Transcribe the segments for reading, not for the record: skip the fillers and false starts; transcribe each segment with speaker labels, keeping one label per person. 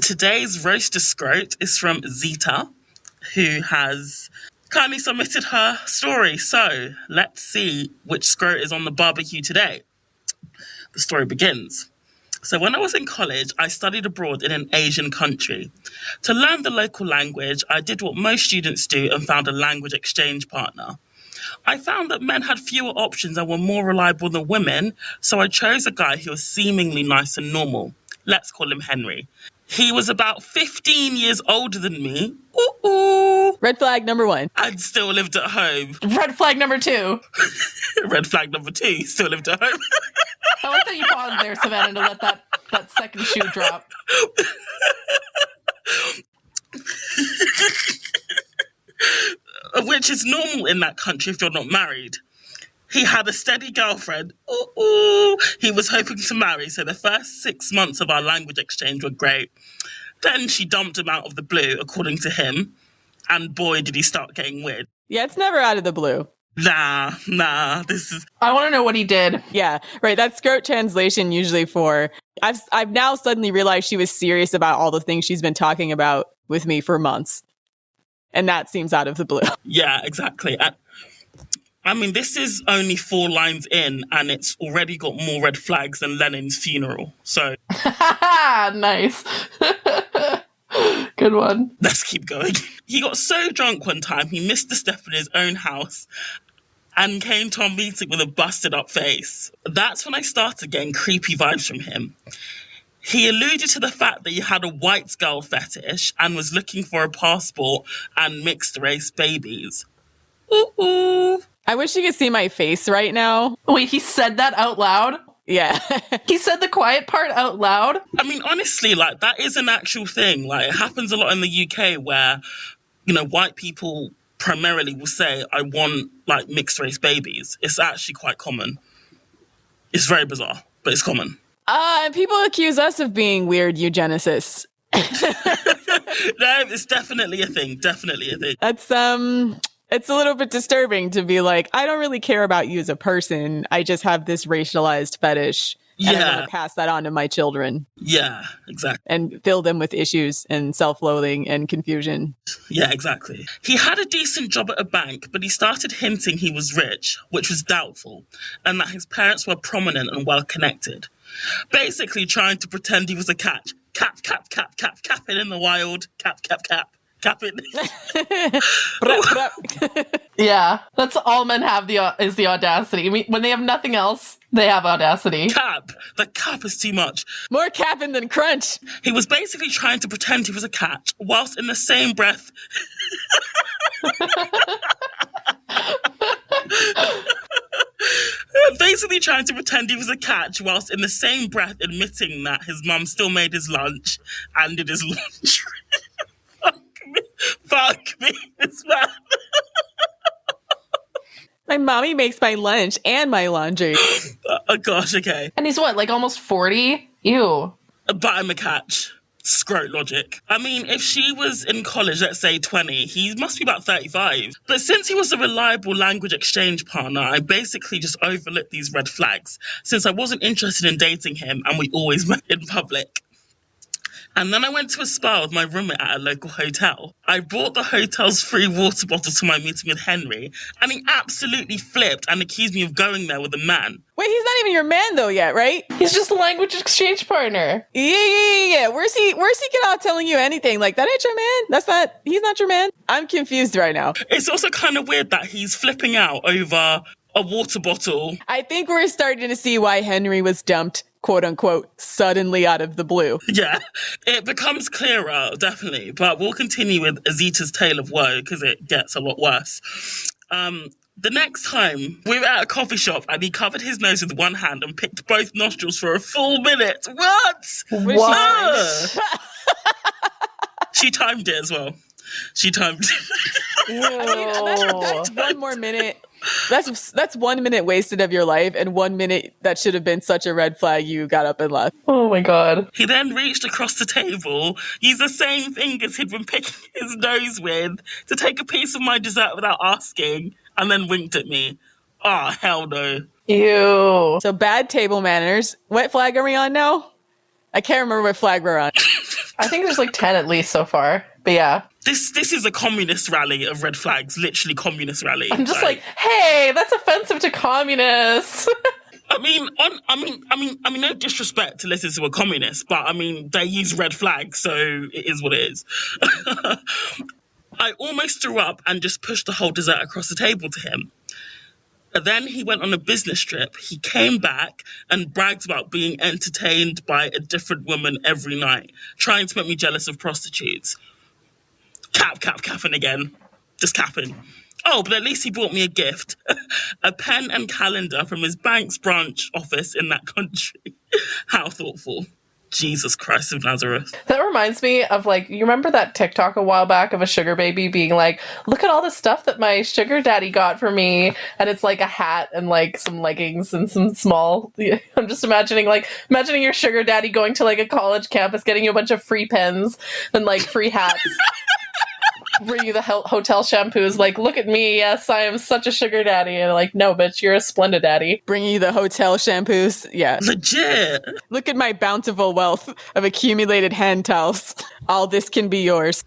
Speaker 1: Today's roaster scrote is from Zita, who has kindly submitted her story. So let's see which scrote is on the barbecue today. The story begins. So when I was in college, I studied abroad in an Asian country. To learn the local language, I did what most students do and found a language exchange partner. I found that men had fewer options and were more reliable than women, so I chose a guy who was seemingly nice and normal. Let's call him Henry. He was about 15 years older than me. Ooh.
Speaker 2: Red flag number 1.
Speaker 1: And still lived at home.
Speaker 3: Red flag number 2.
Speaker 1: Red flag number 2, still lived at home.
Speaker 3: I like that you paused there, Savannah, to let that second shoe drop.
Speaker 1: Which is normal in that country if you're not married. He had a steady girlfriend. Ooh. He was hoping to marry, so the first 6 months of our language exchange were great. Then she dumped him out of the blue, according to him. And boy, did he start getting weird.
Speaker 2: Yeah, it's never out of the blue.
Speaker 1: Nah, this is...
Speaker 3: I want to know what he did.
Speaker 2: Yeah, right. That's scrote translation usually for... I've now suddenly realized she was serious about all the things she's been talking about with me for months. And that seems out of the blue.
Speaker 1: Yeah, exactly. I mean, this is only 4 lines in, and it's already got more red flags than Lenin's funeral. So...
Speaker 3: Nice. Good one.
Speaker 1: Let's keep going. He got so drunk one time, he missed the step in his own house and came to our meeting with a busted up face. That's when I started getting creepy vibes from him. He alluded to the fact that he had a white girl fetish and was looking for a passport and mixed race babies. Ooh.
Speaker 2: I wish you could see my face right now.
Speaker 3: Wait, he said that out loud?
Speaker 2: Yeah.
Speaker 3: He said the quiet part out loud?
Speaker 1: I mean, honestly, like, that is an actual thing. Like, it happens a lot in the UK where, you know, white people primarily will say, I want, like, mixed race babies. It's actually quite common. It's very bizarre, but it's common.
Speaker 2: And people accuse us of being weird eugenicists.
Speaker 1: No, it's definitely a thing. Definitely a thing.
Speaker 2: That's, it's a little bit disturbing to be like, I don't really care about you as a person. I just have this racialized fetish. And I want to pass that on to my children.
Speaker 1: Yeah, exactly.
Speaker 2: And fill them with issues and self-loathing and confusion.
Speaker 1: Yeah, exactly. He had a decent job at a bank, but he started hinting he was rich, which was doubtful, and that his parents were prominent and well-connected. Basically trying to pretend he was a cat. Cap it in the wild. Cap it.
Speaker 3: Yeah, that's all men have is the audacity. I mean, when they have nothing else, they have audacity.
Speaker 1: Cap. The cap is too much.
Speaker 2: More capping than crunch.
Speaker 1: He was basically trying to pretend he was a cat, whilst in the same breath... Basically trying to pretend he was a cat, whilst in the same breath admitting that his mum still made his lunch and did his laundry. Fuck me, this man.
Speaker 2: My mommy makes my lunch and my laundry.
Speaker 1: Oh gosh, okay.
Speaker 3: And he's what, like almost 40? Ew.
Speaker 1: But I'm a catch. Scrote logic. I mean, if she was in college, let's say 20, he must be about 35. But since he was a reliable language exchange partner, I basically just overlooked these red flags, since I wasn't interested in dating him and we always met in public. And then I went to a spa with my roommate at a local hotel. I brought the hotel's free water bottle to my meeting with Henry, and he absolutely flipped and accused me of going there with a man.
Speaker 2: Wait, he's not even your man though yet, right?
Speaker 3: He's just a language exchange partner.
Speaker 2: Yeah. Where's he get out telling you anything? Like, that ain't your man? He's not your man? I'm confused right now.
Speaker 1: It's also kind of weird that he's flipping out over a water bottle.
Speaker 2: I think we're starting to see why Henry was dumped, quote unquote, suddenly out of the blue.
Speaker 1: Yeah, it becomes clearer, definitely. But we'll continue with Azita's tale of woe because it gets a lot worse. The next time, we were at a coffee shop and he covered his nose with one hand and picked both nostrils for a full minute. What? She timed it as well. She timed it.
Speaker 2: I mean, that's 1 more minute. That's 1 minute wasted of your life, and 1 minute that should have been such a red flag you got up and left.
Speaker 3: Oh my god.
Speaker 1: He then reached across the table, used the same fingers he'd been picking his nose with to take a piece of my dessert without asking, and then winked at me. Oh, hell no.
Speaker 3: Ew.
Speaker 2: So bad table manners. What flag are we on now? I can't remember what flag we're on.
Speaker 3: I think there's like 10 at least so far. But yeah.
Speaker 1: This is a communist rally of red flags, literally communist rally.
Speaker 3: I'm just like, hey, that's offensive to communists.
Speaker 1: No disrespect to listen to a communist, but I mean, they use red flags, so it is what it is. I almost threw up and just pushed the whole dessert across the table to him. Then he went on a business trip. He came back and bragged about being entertained by a different woman every night, trying to make me jealous of prostitutes. Capping again. Just capping. Oh, but at least he brought me a gift. A pen and calendar from his bank's branch office in that country. How thoughtful. Jesus Christ of Nazareth.
Speaker 3: That reminds me of, like, you remember that TikTok a while back of a sugar baby being like, look at all the stuff that my sugar daddy got for me. And it's like a hat and like some leggings and some small, I'm just imagining your sugar daddy going to like a college campus, getting you a bunch of free pens and like free hats. Bring you the hotel shampoos, like, look at me, yes, I am such a sugar daddy. And like, no, bitch, you're a Splenda daddy.
Speaker 2: Bringing you the hotel shampoos, yeah.
Speaker 1: Legit.
Speaker 2: Look at my bountiful wealth of accumulated hand towels. All this can be yours.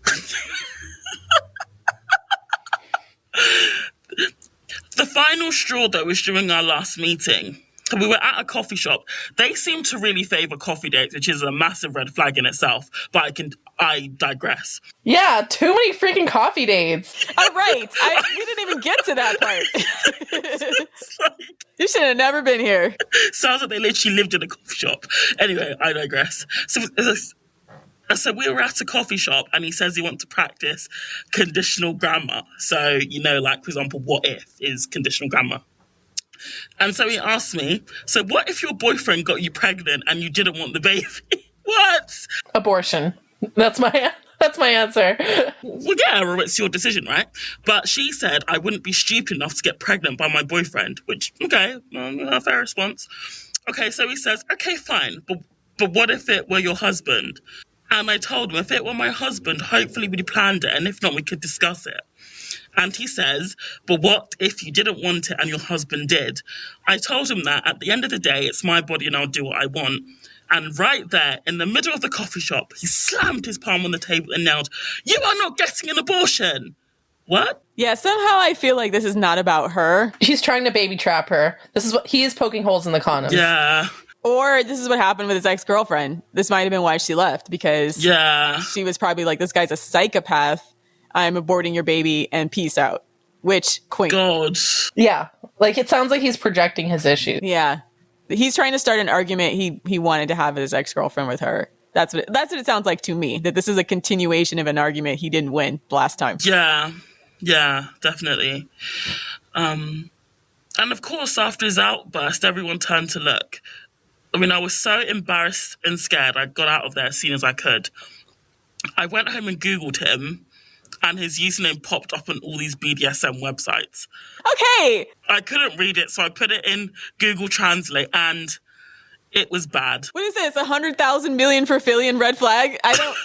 Speaker 1: The final straw, though, was during our last meeting. We were at a coffee shop. They seem to really favour coffee dates, which is a massive red flag in itself. But I digress.
Speaker 3: Yeah, too many freaking coffee dates.
Speaker 2: All right, we didn't even get to that part. You should have never been here.
Speaker 1: Sounds like they literally lived in a coffee shop. Anyway, I digress. So we were at a coffee shop and he says he wants to practice conditional grammar. So, like, for example, what if is conditional grammar. And so he asked me, so what if your boyfriend got you pregnant and you didn't want the baby? What?
Speaker 3: Abortion. That's my answer.
Speaker 1: Well, yeah, or it's your decision, right? But she said I wouldn't be stupid enough to get pregnant by my boyfriend, which, okay, fair response. Okay, so he says, okay, fine, but what if it were your husband? And I told him, if it were my husband, hopefully we'd planned it, and if not, we could discuss it. And he says, but what if you didn't want it and your husband did? I told him that at the end of the day, it's my body and I'll do what I want. And right there, in the middle of the coffee shop, he slammed his palm on the table and yelled, you are not getting an abortion. What?
Speaker 2: Yeah, somehow I feel like this is not about her.
Speaker 3: He's trying to baby trap her. This is what he is poking holes in the condoms.
Speaker 1: Yeah.
Speaker 2: Or this is what happened with his ex-girlfriend. This might have been why she left, because she was probably like, this guy's a psychopath. I'm aborting your baby and peace out. Which, queen.
Speaker 1: God.
Speaker 3: Yeah. Like, it sounds like he's projecting his issues.
Speaker 2: Yeah. He's trying to start an argument he wanted to have with his ex-girlfriend with her. That's what it sounds like to me, that this is a continuation of an argument he didn't win last time.
Speaker 1: Yeah, definitely. And of course, after his outburst, everyone turned to look. I mean, I was so embarrassed and scared, I got out of there as soon as I could. I went home and Googled him, and his username popped up on all these BDSM websites.
Speaker 2: Okay!
Speaker 1: I couldn't read it, so I put it in Google Translate, and it was bad.
Speaker 2: What is this, 100,000 million Furfillion red flag? I don't...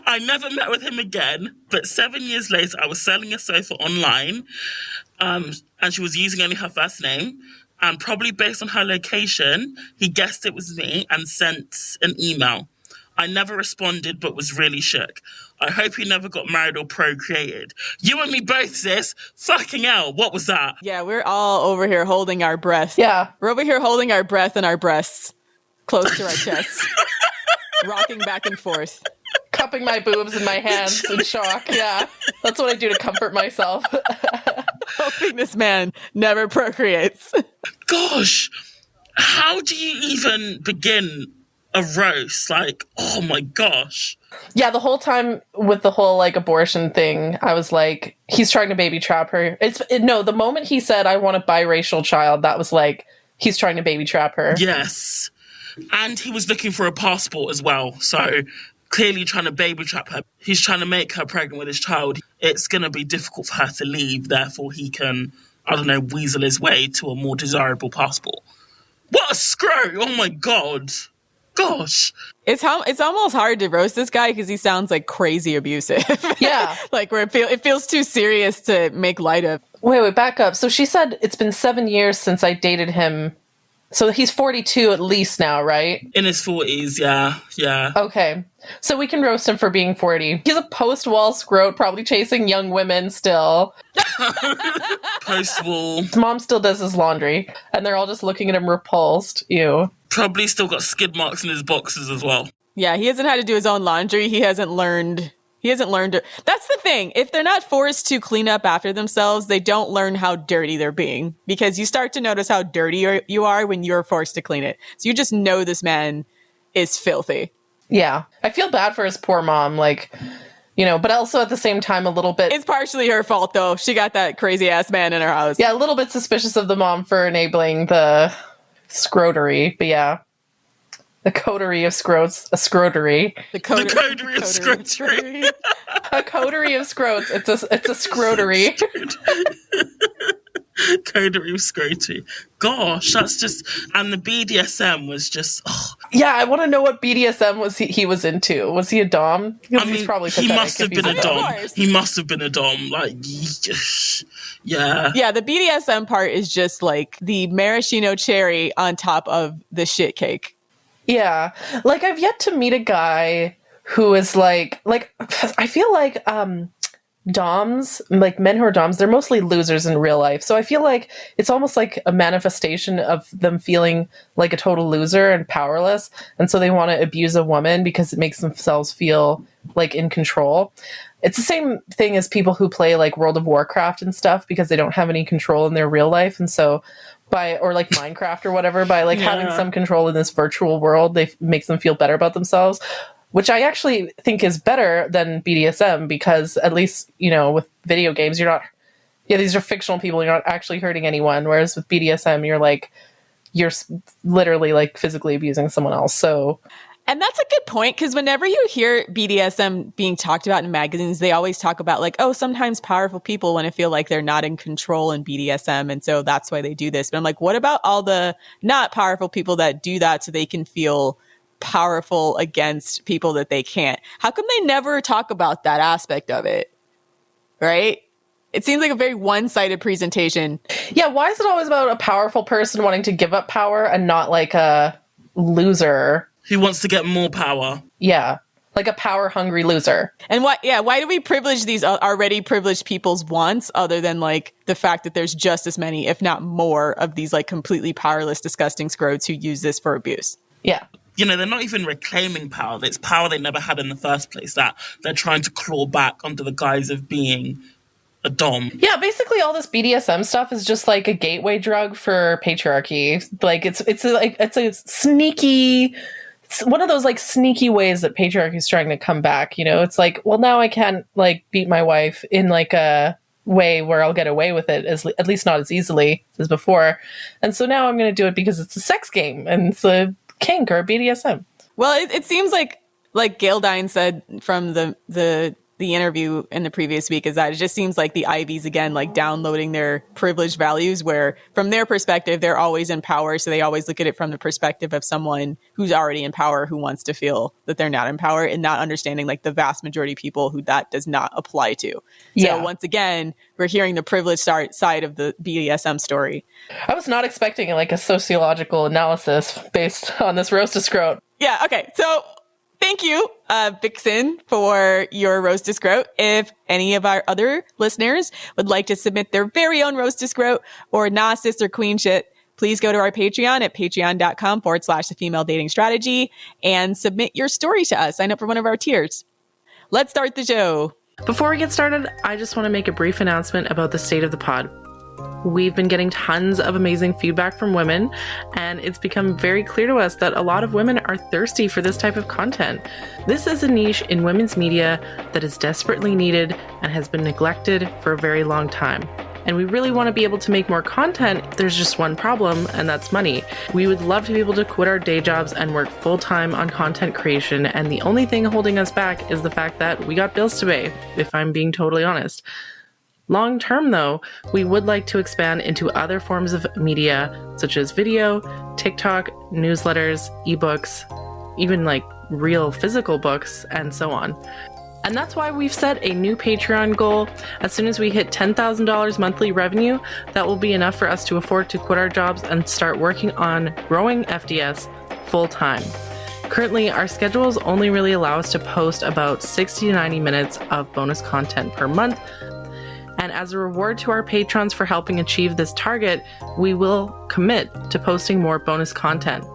Speaker 1: I never met with him again, but 7 years later, I was selling a sofa online, and she was using only her first name, and probably based on her location, he guessed it was me and sent an email. I never responded, but was really shook. I hope he never got married or procreated. You and me both, sis. Fucking hell, what was that?
Speaker 2: Yeah, we're all over here holding our breath.
Speaker 3: Yeah.
Speaker 2: We're over here holding our breath and our breasts close to our chests, rocking back and forth.
Speaker 3: Cupping my boobs in my hands in shock. Yeah. That's what I do to comfort myself.
Speaker 2: Hoping this man never procreates.
Speaker 1: Gosh, how do you even begin a roast? Like, oh my gosh.
Speaker 3: Yeah, the whole time with the whole like abortion thing, I was like, he's trying to baby trap her. No, the moment he said, I want a biracial child, that was like, he's trying to baby trap her.
Speaker 1: Yes. And he was looking for a passport as well. So clearly trying to baby trap her. He's trying to make her pregnant with his child. It's going to be difficult for her to leave. Therefore, he can, I don't know, weasel his way to a more desirable passport. What a screw! Oh my God. Gosh.
Speaker 2: It's almost hard to roast this guy because he sounds like crazy abusive.
Speaker 3: Yeah.
Speaker 2: Like where it feels too serious to make light of.
Speaker 3: Wait, back up. So she said it's been 7 years since I dated him So he's 42 at least now, right?
Speaker 1: In his 40s, yeah.
Speaker 3: Okay. So we can roast him for being 40. He's a post-wall scrote, probably chasing young women still.
Speaker 1: Post-wall.
Speaker 3: His mom still does his laundry, and they're all just looking at him repulsed. Ew.
Speaker 1: Probably still got skid marks in his boxes as well.
Speaker 2: Yeah, he hasn't had to do his own laundry. He hasn't learned. That's the thing. If they're not forced to clean up after themselves, they don't learn how dirty they're being, because you start to notice how dirty you are when you're forced to clean it. So you just know this man is filthy.
Speaker 3: Yeah. I feel bad for his poor mom, like, you know, but also at the same time a little bit...
Speaker 2: It's partially her fault, though. She got that crazy-ass man in her house.
Speaker 3: Yeah, a little bit suspicious of the mom for enabling the scrotery, but yeah. The coterie of scrotes, a scrotery.
Speaker 1: The coterie of scrotery.
Speaker 3: A coterie of scrotes. It's a scrotery.
Speaker 1: Coterie of scrotery. Gosh, that's just... And the BDSM was just... Oh.
Speaker 3: Yeah, I want to know what BDSM was he was into. Was he a dom? Because
Speaker 1: I mean,
Speaker 3: he's probably
Speaker 1: he must have been a dom.
Speaker 2: Course.
Speaker 1: He must have been a dom. Like, yeah.
Speaker 2: Yeah, the BDSM part is just like the maraschino cherry on top of the shit cake.
Speaker 3: Yeah. Like, I've yet to meet a guy who is like, I feel like doms, like men who are doms, they're mostly losers in real life. So I feel like it's almost like a manifestation of them feeling like a total loser and powerless. And so they want to abuse a woman because it makes themselves feel like in control. It's the same thing as people who play like World of Warcraft and stuff because they don't have any control in their real life. And so or like Minecraft or whatever, by like having some control in this virtual world, makes them feel better about themselves, which I actually think is better than BDSM because at least, you know, with video games, these are fictional people, you're not actually hurting anyone. Whereas with BDSM, you're literally like physically abusing someone else. So...
Speaker 2: And that's a good point, because whenever you hear BDSM being talked about in magazines, they always talk about like, oh, sometimes powerful people want to feel like they're not in control in BDSM, and so that's why they do this. But I'm like, what about all the not powerful people that do that so they can feel powerful against people that they can't? How come they never talk about that aspect of it? Right? It seems like a very one-sided presentation.
Speaker 3: Yeah, why is it always about a powerful person wanting to give up power and not like a loser
Speaker 1: who wants to get more power?
Speaker 3: Yeah, like a power-hungry loser.
Speaker 2: And why do we privilege these already privileged people's wants other than like the fact that there's just as many, if not more, of these like completely powerless, disgusting scrotes who use this for abuse?
Speaker 3: Yeah.
Speaker 1: You know, they're not even reclaiming power. It's power they never had in the first place that they're trying to claw back under the guise of being a dom.
Speaker 3: Yeah, basically all this BDSM stuff is just like a gateway drug for patriarchy. Like it's a sneaky... It's one of those like sneaky ways that patriarchy is trying to come back. You know, it's like, well, now I can't like beat my wife in like a way where I'll get away with it, at least not as easily as before. And so now I'm going to do it because it's a sex game and it's a kink or a BDSM.
Speaker 2: Well, it seems like Gail Dine said from the interview in the previous week, is that it just seems like the Ivies, again, like downloading their privileged values, where from their perspective, they're always in power. So they always look at it from the perspective of someone who's already in power, who wants to feel that they're not in power, and not understanding like the vast majority of people who that does not apply to. So once again, we're hearing the privileged side of the BDSM story.
Speaker 3: I was not expecting like a sociological analysis based on this roast of scrote.
Speaker 2: Yeah. Okay. So thank you, Vixen, for your roast of scrote. If any of our other listeners would like to submit their very own roast of scrote or Gnosis or queen shit, please go to our Patreon at patreon.com/the female dating strategy and submit your story to us. Sign up for one of our tiers. Let's start the show.
Speaker 3: Before we get started, I just want to make a brief announcement about the state of the pod. We've been getting tons of amazing feedback from women, and it's become very clear to us that a lot of women are thirsty for this type of content. This is a niche in women's media that is desperately needed and has been neglected for a very long time. And we really want to be able to make more content. There's just one problem, and that's money. We would love to be able to quit our day jobs and work full-time on content creation, and the only thing holding us back is the fact that we got bills to pay, if I'm being totally honest. Long term, though, we would like to expand into other forms of media, such as video, TikTok, newsletters, ebooks, even like real physical books, and so on. And that's why we've set a new Patreon goal. As soon as we hit $10,000 monthly revenue, that will be enough for us to afford to quit our jobs and start working on growing FDS full time. Currently, our schedules only really allow us to post about 60 to 90 minutes of bonus content per month. And as a reward to our patrons for helping achieve this target, we will commit to posting more bonus content.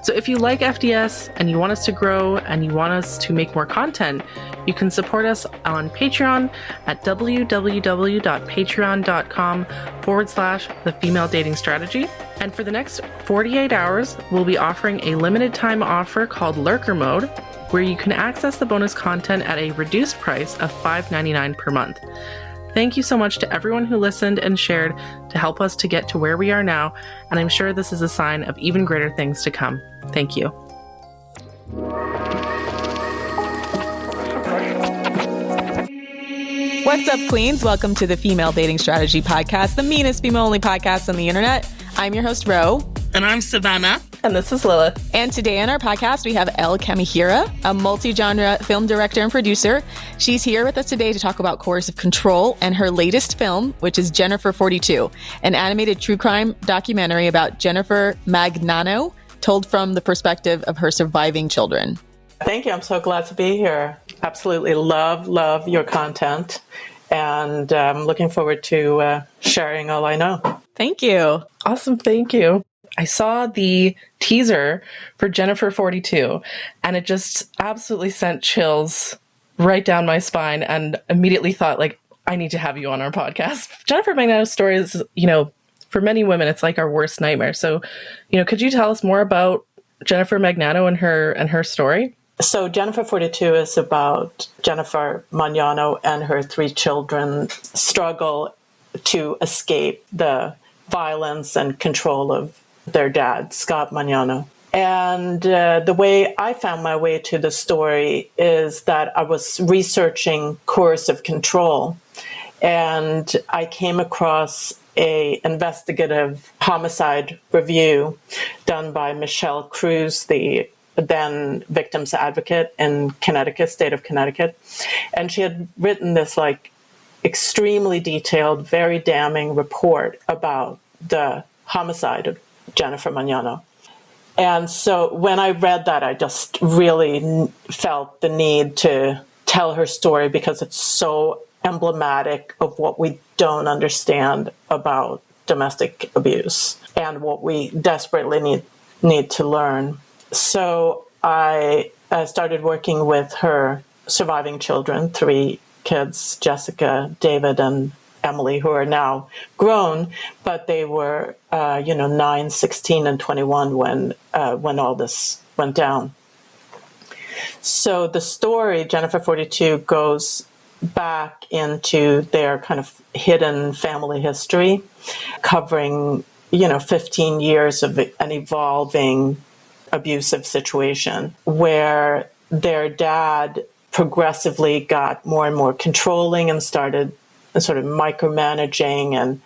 Speaker 3: So if you like FDS and you want us to grow and you want us to make more content, you can support us on Patreon at www.patreon.com/The Female Dating Strategy. And for the next 48 hours, we'll be offering a limited time offer called Lurker Mode, where you can access the bonus content at a reduced price of $5.99 per month. Thank you so much to everyone who listened and shared to help us to get to where we are now, and I'm sure this is a sign of even greater things to come. Thank you.
Speaker 2: What's up, queens? Welcome to the Female Dating Strategy Podcast, the meanest female-only podcast on the internet. I'm your host, Ro.
Speaker 1: And I'm Savannah.
Speaker 3: And this is Lilith.
Speaker 2: And today on our podcast, we have Elle Kamihira, a multi-genre film director and producer. She's here with us today to talk about Coercive Control and her latest film, which is Jennifer 42, an animated true crime documentary about Jennifer Magnano, told from the perspective of her surviving children.
Speaker 4: Thank you. I'm so glad to be here. Absolutely love your content. And I'm looking forward to sharing all I know.
Speaker 2: Thank you.
Speaker 3: Awesome. Thank you. I saw the teaser for Jennifer 42, and it just absolutely sent chills right down my spine, and immediately thought, like, I need to have you on our podcast. Jennifer Magnano's story is, for many women, it's like our worst nightmare. So, could you tell us more about Jennifer Magnano and her story?
Speaker 4: So Jennifer 42 is about Jennifer Magnano and her 3 children struggle to escape the violence and control of their dad, Scott Magnano. And the way I found my way to the story is that I was researching coercive control, and I came across a investigative homicide review done by Michelle Cruz, the then victim's advocate in Connecticut, state of Connecticut. And she had written this extremely detailed, very damning report about the homicide of Jennifer Magnano. And so when I read that, I just really felt the need to tell her story, because it's so emblematic of what we don't understand about domestic abuse and what we desperately need to learn. So I started working with her surviving children, 3 kids, Jessica, David, and Emily, who are now grown, but they were, 9, 16, and 21 when all this went down. So the story, Jennifer 42, goes back into their kind of hidden family history, covering, 15 years of an evolving abusive situation where their dad progressively got more and more controlling and started sort of micromanaging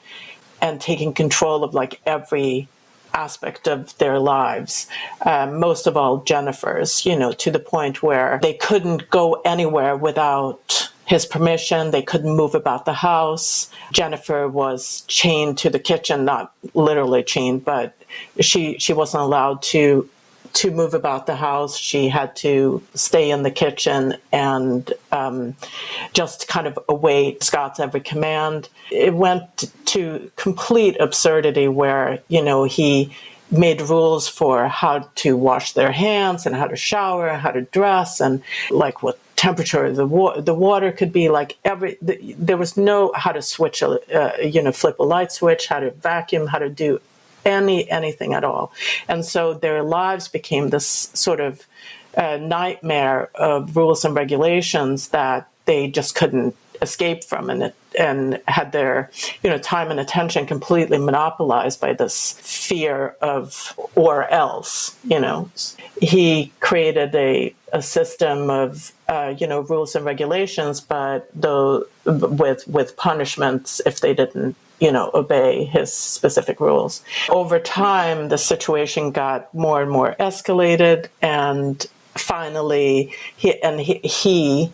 Speaker 4: and taking control of every aspect of their lives. Most of all Jennifer's, to the point where they couldn't go anywhere without his permission. They couldn't move about the house. Jennifer was chained to the kitchen, not literally chained, but she wasn't allowed to move about the house. She had to stay in the kitchen and just kind of await Scott's every command. It went to complete absurdity where, he made rules for how to wash their hands and how to shower and how to dress and what temperature the water could be, there was no how to switch, flip a light switch, how to vacuum, how to do anything at all. And so their lives became this sort of nightmare of rules and regulations that they just couldn't escape from, and had their time and attention completely monopolized by this fear of or else. He created a system of rules and regulations, but though with punishments if they didn't obey his specific rules. Over time, the situation got more and more escalated, and finally,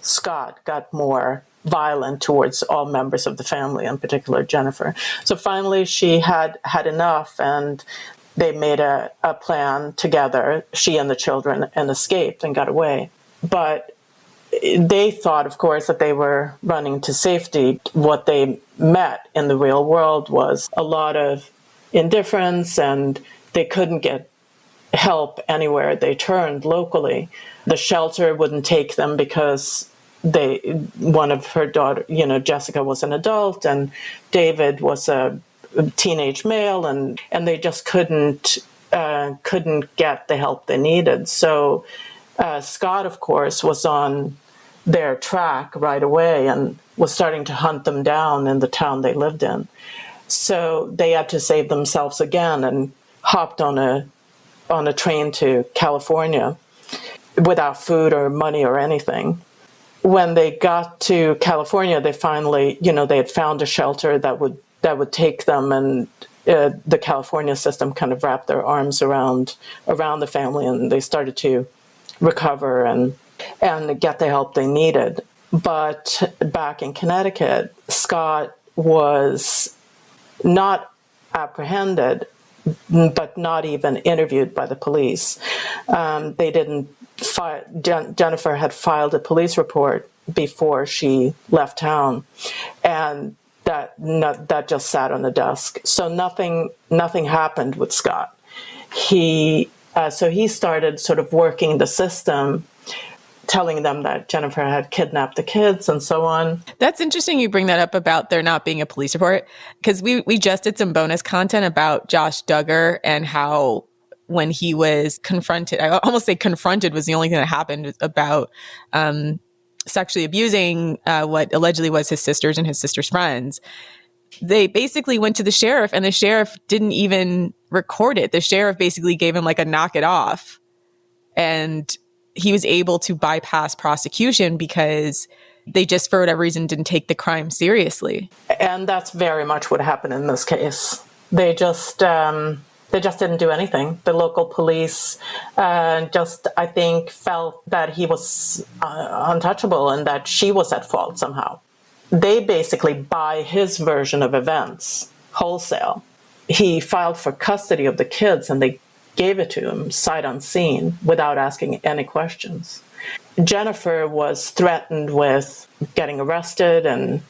Speaker 4: Scott, got more violent towards all members of the family, in particular Jennifer. So finally she had enough, and they made a plan together, she and the children, and escaped and got away. But they thought, of course, that they were running to safety. What they met in the real world was a lot of indifference, and they couldn't get help anywhere they turned locally. The shelter wouldn't take them because one of her daughter, Jessica, was an adult and David was a teenage male, and they just couldn't get the help they needed. So Scott, of course, was on their track right away and was starting to hunt them down in the town they lived in. So they had to save themselves again and hopped on a train to California without food or money or anything. When they got to California, they finally, they had found a shelter that would take them, and the California system kind of wrapped their arms around the family, and they started to recover and get the help they needed. But back in Connecticut, Scott was not apprehended, but not even interviewed by the police. They didn't. Jennifer had filed a police report before she left town, and that just sat on the desk. So nothing happened with Scott. So he started sort of working the system, telling them that Jennifer had kidnapped the kids and so on.
Speaker 2: That's interesting you bring that up about there not being a police report, because we just did some bonus content about Josh Duggar and how when he was confronted, I almost say confronted was the only thing that happened, about sexually abusing what allegedly was his sisters and his sister's friends. They basically went to the sheriff, and the sheriff didn't even record it. The sheriff basically gave him like a knock it off. And he was able to bypass prosecution because they just, for whatever reason, didn't take the crime seriously.
Speaker 4: And that's very much what happened in this case. They just didn't do anything. The local police I think, felt that he was untouchable and that she was at fault somehow. They basically buy his version of events wholesale. He filed for custody of the kids, and they gave it to him sight unseen without asking any questions. Jennifer was threatened with getting arrested and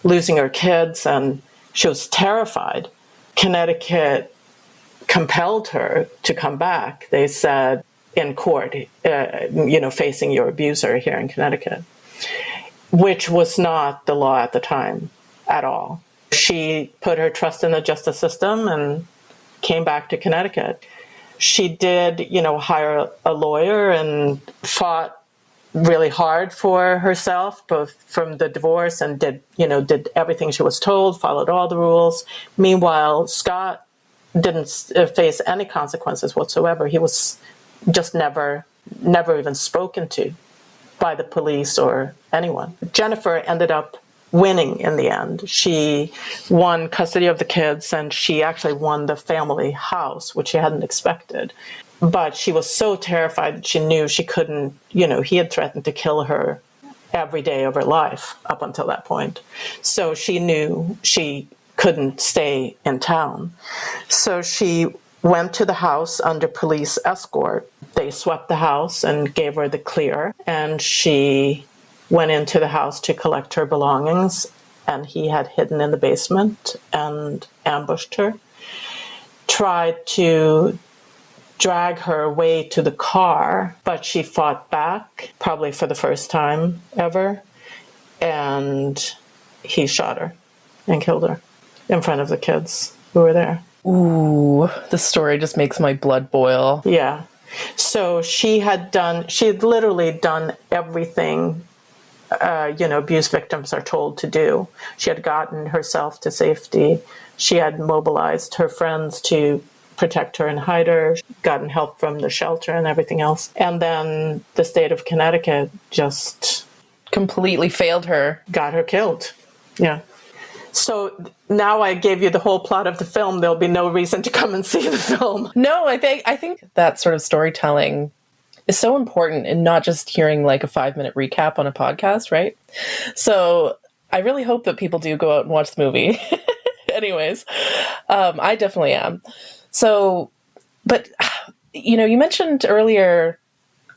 Speaker 4: losing her kids, and she was terrified. Connecticut compelled her to come back. They said in court, facing your abuser here in Connecticut, which was not the law at the time at all. She put her trust in the justice system and came back to Connecticut. She did, hire a lawyer and fought really hard for herself, both from the divorce, and did everything she was told, followed all the rules. Meanwhile, Scott didn't face any consequences whatsoever. He was just never even spoken to by the police or anyone. Jennifer ended up winning in the end. She won custody of the kids, and she actually won the family house, which she hadn't expected. But she was so terrified that she knew she couldn't, he had threatened to kill her every day of her life up until that point. So she knew she couldn't stay in town. So she went to the house under police escort. They swept the house and gave her the clear, and she went into the house to collect her belongings, and he had hidden in the basement and ambushed her, tried to drag her away to the car, but she fought back, probably for the first time ever, and he shot her and killed her in front of the kids who were there.
Speaker 3: Ooh, the story just makes my blood boil.
Speaker 4: Yeah. So she had literally done everything abuse victims are told to do. She had gotten herself to safety. She had mobilized her friends to protect her and hide her, gotten help from the shelter and everything else. And then the state of Connecticut just
Speaker 3: completely failed her.
Speaker 4: Got her killed. Yeah. So now I gave you the whole plot of the film. There'll be no reason to come and see the film.
Speaker 3: No, I think that sort of storytelling is so important and not just hearing like a 5-minute recap on a podcast, right? So I really hope that people do go out and watch the movie. Anyways, I definitely am. So, but, you mentioned earlier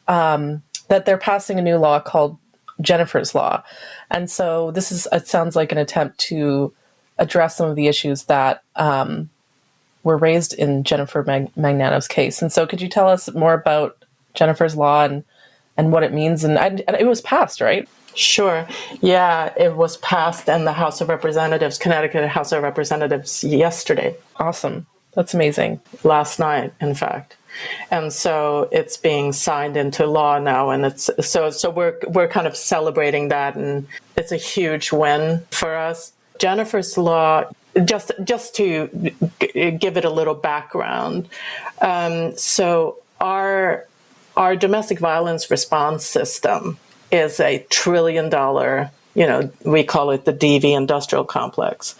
Speaker 3: that they're passing a new law called Jennifer's Law. And so it sounds like an attempt to address some of the issues that were raised in Jennifer Magnano's case. And so could you tell us more about Jennifer's Law and what it means? And it was passed, right?
Speaker 4: Sure. Yeah, it was passed in the House of Representatives, Connecticut House of Representatives yesterday.
Speaker 3: Awesome. That's amazing.
Speaker 4: Last night, in fact. And so it's being signed into law now, and it's so we're kind of celebrating that, and it's a huge win for us. Jennifer's Law, just to give it a little background. So our domestic violence response system is a $1 trillion, we call it the DV industrial complex.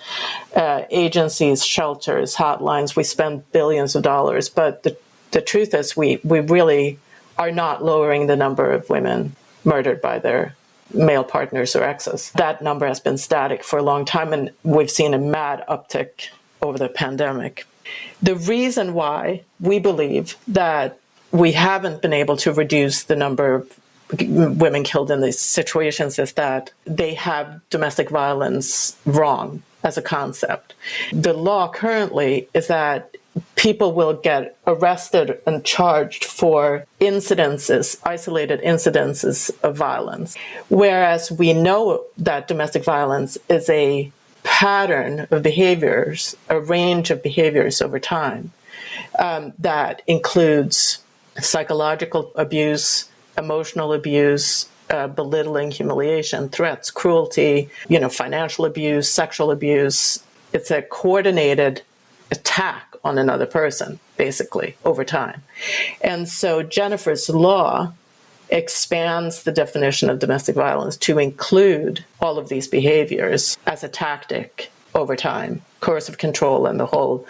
Speaker 4: Agencies, shelters, hotlines, we spend billions of dollars, but the truth is we really are not lowering the number of women murdered by their male partners or exes. That number has been static for a long time, and we've seen a mad uptick over the pandemic. The reason why we believe that we haven't been able to reduce the number of women killed in these situations is that they have domestic violence wrong as a concept. The law currently is that people will get arrested and charged for isolated incidences of violence, whereas we know that domestic violence is a pattern of behaviors, a range of behaviors over time that includes psychological abuse, emotional abuse, belittling, humiliation, threats, cruelty, financial abuse, sexual abuse. It's a coordinated attack on another person, basically, over time. And so Jennifer's Law expands the definition of domestic violence to include all of these behaviors as a tactic over time, coercive control and the whole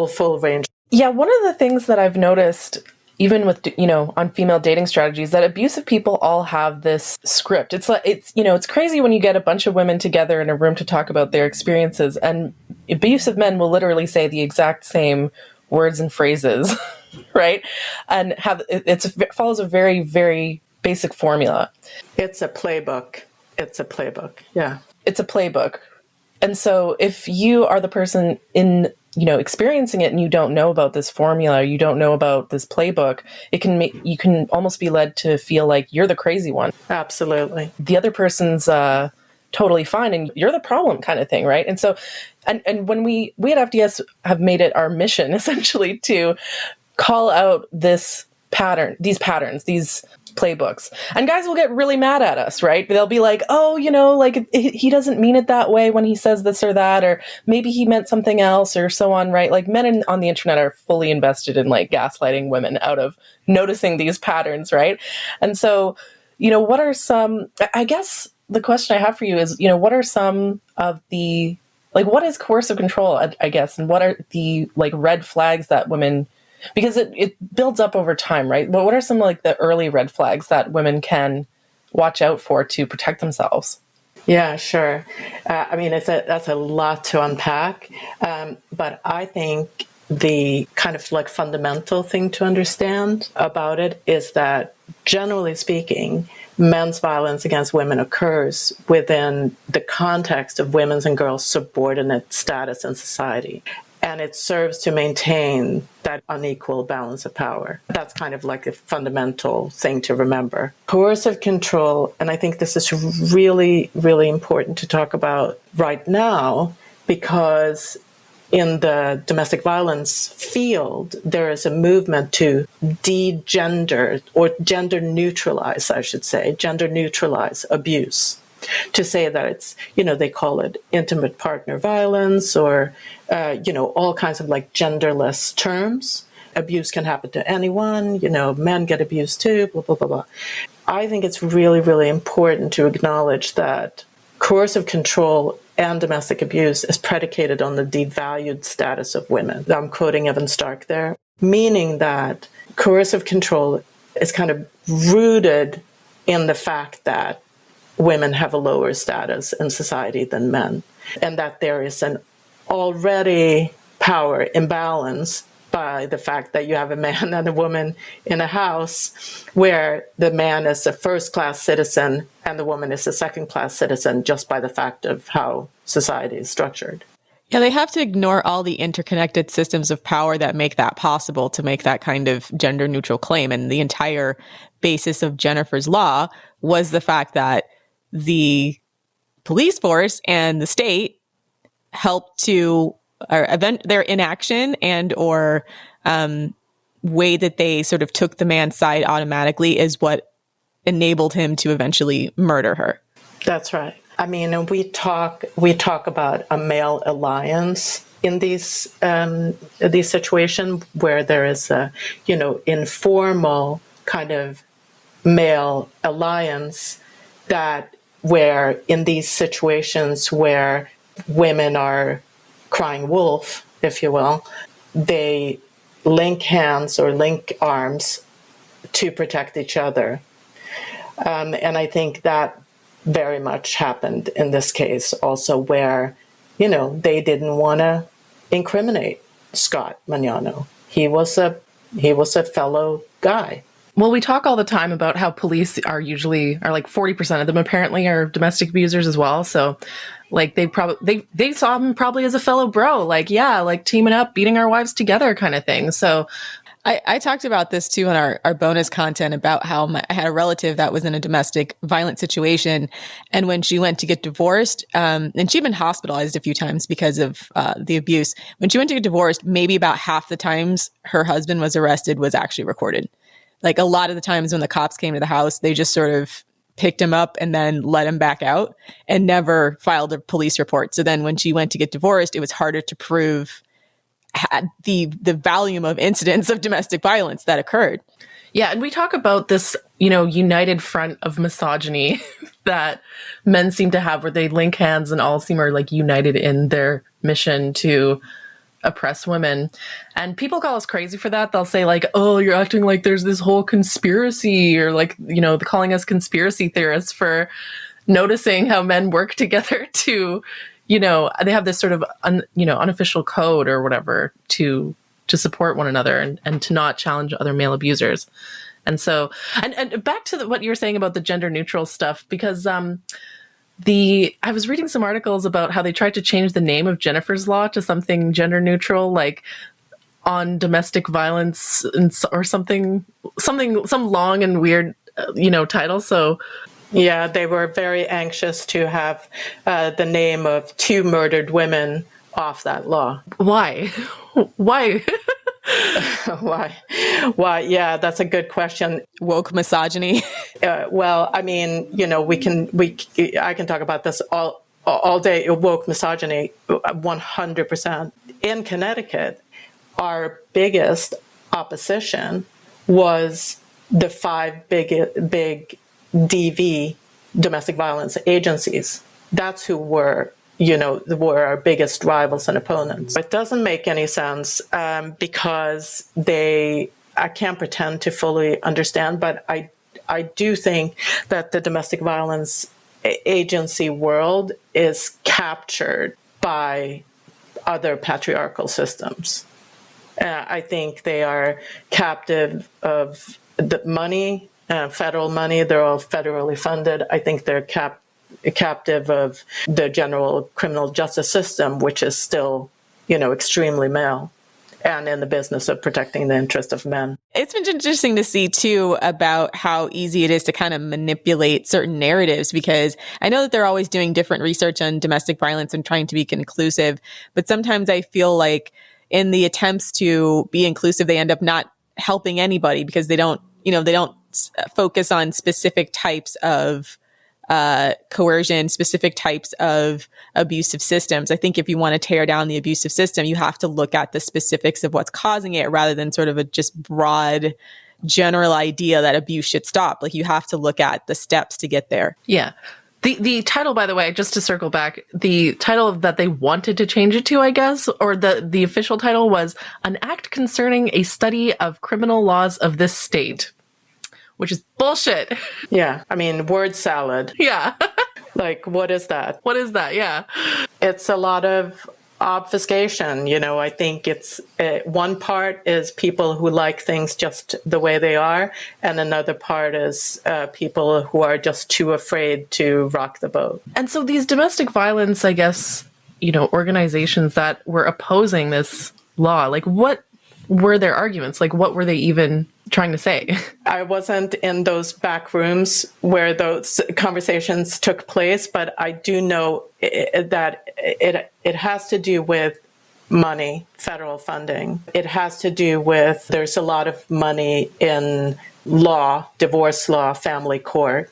Speaker 4: full range.
Speaker 3: Yeah, one of the things that I've noticed, even with, on female dating strategies, that abusive people all have this script. It's like, it's crazy when you get a bunch of women together in a room to talk about their experiences, and abusive men will literally say the exact same words and phrases, right? And it follows a very, very basic formula.
Speaker 4: It's a playbook. Yeah.
Speaker 3: It's a playbook. And so if you are the person experiencing it and you don't know about this formula, you don't know about this playbook, you can almost be led to feel like you're the crazy one.
Speaker 4: Absolutely.
Speaker 3: The other person's totally fine and you're the problem kind of thing, right? And so, and when we at FDS have made it our mission essentially to call out these patterns, these playbooks. And guys will get really mad at us, right? They'll be like, oh, he doesn't mean it that way when he says this or that, or maybe he meant something else or so on, right? Like men on the internet are fully invested in like gaslighting women out of noticing these patterns, right? And so, what are some, I guess the question I have for you is, what are some of the, like, what is coercive control, I guess, and what are the like red flags that women, because it builds up over time, right? But what are some like the early red flags that women can watch out for to protect themselves?
Speaker 4: Yeah, sure. That's a lot to unpack. But I think the kind of like fundamental thing to understand about it is that generally speaking, men's violence against women occurs within the context of women's and girls' subordinate status in society. And it serves to maintain that unequal balance of power. That's kind of like a fundamental thing to remember. Coercive control, and I think this is really, really important to talk about right now, because in the domestic violence field, there is a movement to de-gender, or gender neutralize abuse. To say that it's, they call it intimate partner violence or, all kinds of like genderless terms. Abuse can happen to anyone, men get abused too, blah, blah, blah, blah. I think it's really, really important to acknowledge that coercive control and domestic abuse is predicated on the devalued status of women. I'm quoting Evan Stark there, meaning that coercive control is kind of rooted in the fact that women have a lower status in society than men, and that there is an already power imbalance by the fact that you have a man and a woman in a house where the man is a first-class citizen and the woman is a second-class citizen just by the fact of how society is structured.
Speaker 2: Yeah, they have to ignore all the interconnected systems of power that make that possible to make that kind of gender neutral claim. And the entire basis of Jennifer's Law was the fact that the police force and the state helped to their inaction and or way that they sort of took the man's side automatically is what enabled him to eventually murder her.
Speaker 4: That's right. I mean, and we talk about a male alliance in these situations where there is a, informal kind of male alliance that where in these situations where women are crying wolf, if you will, they link hands or link arms to protect each other. And I think that very much happened in this case also where, they didn't want to incriminate Scott Magnano. He was a fellow guy.
Speaker 3: Well, we talk all the time about how police are like 40% of them apparently are domestic abusers as well. So like they saw him probably as a fellow bro, like, yeah, like teaming up, beating our wives together kind of thing. So
Speaker 2: I talked about this too in our bonus content about how I had a relative that was in a domestic violence situation. And when she went to get divorced, and she'd been hospitalized a few times because of the abuse. When she went to get divorced, maybe about half the times her husband was arrested was actually recorded. Like a lot of the times when the cops came to the house, they just sort of picked him up and then let him back out and never filed a police report. So then when she went to get divorced, it was harder to prove the volume of incidents of domestic violence that occurred.
Speaker 3: Yeah, and we talk about this, united front of misogyny that men seem to have where they link hands and all seem are like united in their mission to oppress women. And people call us crazy for that. They'll say like, oh, you're acting like there's this whole conspiracy, or like, calling us conspiracy theorists for noticing how men work together to, they have this sort of, unofficial code or whatever to support one another and to not challenge other male abusers. And so, and back to what you were saying about the gender neutral stuff, because I was reading some articles about how they tried to change the name of Jennifer's Law to something gender neutral, like on domestic violence or some long and weird, title. So
Speaker 4: yeah, they were very anxious to have the name of 2 murdered women off that law.
Speaker 3: Why? Why?
Speaker 4: Why? Yeah, that's a good question.
Speaker 2: Woke misogyny.
Speaker 4: Well, I mean, I can talk about this all day. Woke misogyny, 100%. In Connecticut, our biggest opposition was the 5 big DV, domestic violence agencies. That's who were our biggest rivals and opponents. It doesn't make any sense because I can't pretend to fully understand, but I do think that the domestic violence agency world is captured by other patriarchal systems. I think they are captive of the money, federal money. They're all federally funded. I think they're captive of the general criminal justice system, which is still, extremely male and in the business of protecting the interest of men.
Speaker 2: It's been interesting to see too about how easy it is to kind of manipulate certain narratives, because I know that they're always doing different research on domestic violence and trying to be inclusive, but sometimes I feel like in the attempts to be inclusive, they end up not helping anybody because they don't focus on specific types of coercion, specific types of abusive systems. I think if you want to tear down the abusive system, you have to look at the specifics of what's causing it rather than sort of a just broad general idea that abuse should stop. Like you have to look at the steps to get there.
Speaker 3: Yeah. The title, by the way, just to circle back, the title that they wanted to change it to, I guess, or the official title was An Act Concerning a Study of Criminal Laws of this State. which is bullshit.
Speaker 4: Yeah. I mean, word salad.
Speaker 3: Yeah.
Speaker 4: Like, what is that?
Speaker 3: What is that? Yeah.
Speaker 4: It's a lot of obfuscation. I think it's one part is people who like things just the way they are, and another part is people who are just too afraid to rock the boat.
Speaker 3: And so these domestic violence, I guess, organizations that were opposing this law, like what were their arguments? Like what were they even trying to say?
Speaker 4: I wasn't in those back rooms where those conversations took place, but I do know that it has to do with money, federal funding. It has to do with there's a lot of money in law, divorce law, family court.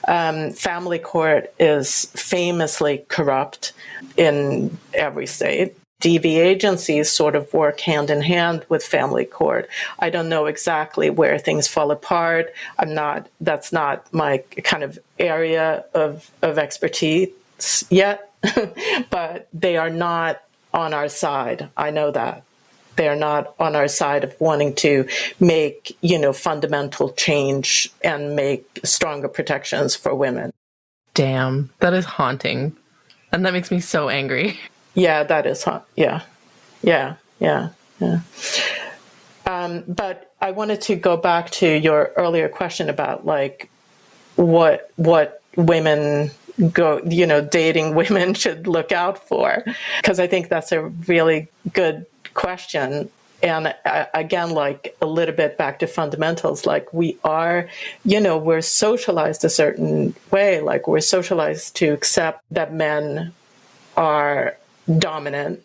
Speaker 4: Family court is famously corrupt in every state. DV agencies sort of work hand in hand with family court. I don't know exactly where things fall apart. That's not my kind of area of expertise yet, but they are not on our side. I know that. They are not on our side of wanting to make, fundamental change and make stronger protections for women.
Speaker 3: Damn, that is haunting. And that makes me so angry.
Speaker 4: Yeah, that is yeah. But I wanted to go back to your earlier question about like what women dating women should look out for, because I think that's a really good question. And again, like a little bit back to fundamentals, like we are, we're socialized a certain way, like we're socialized to accept that men are dominant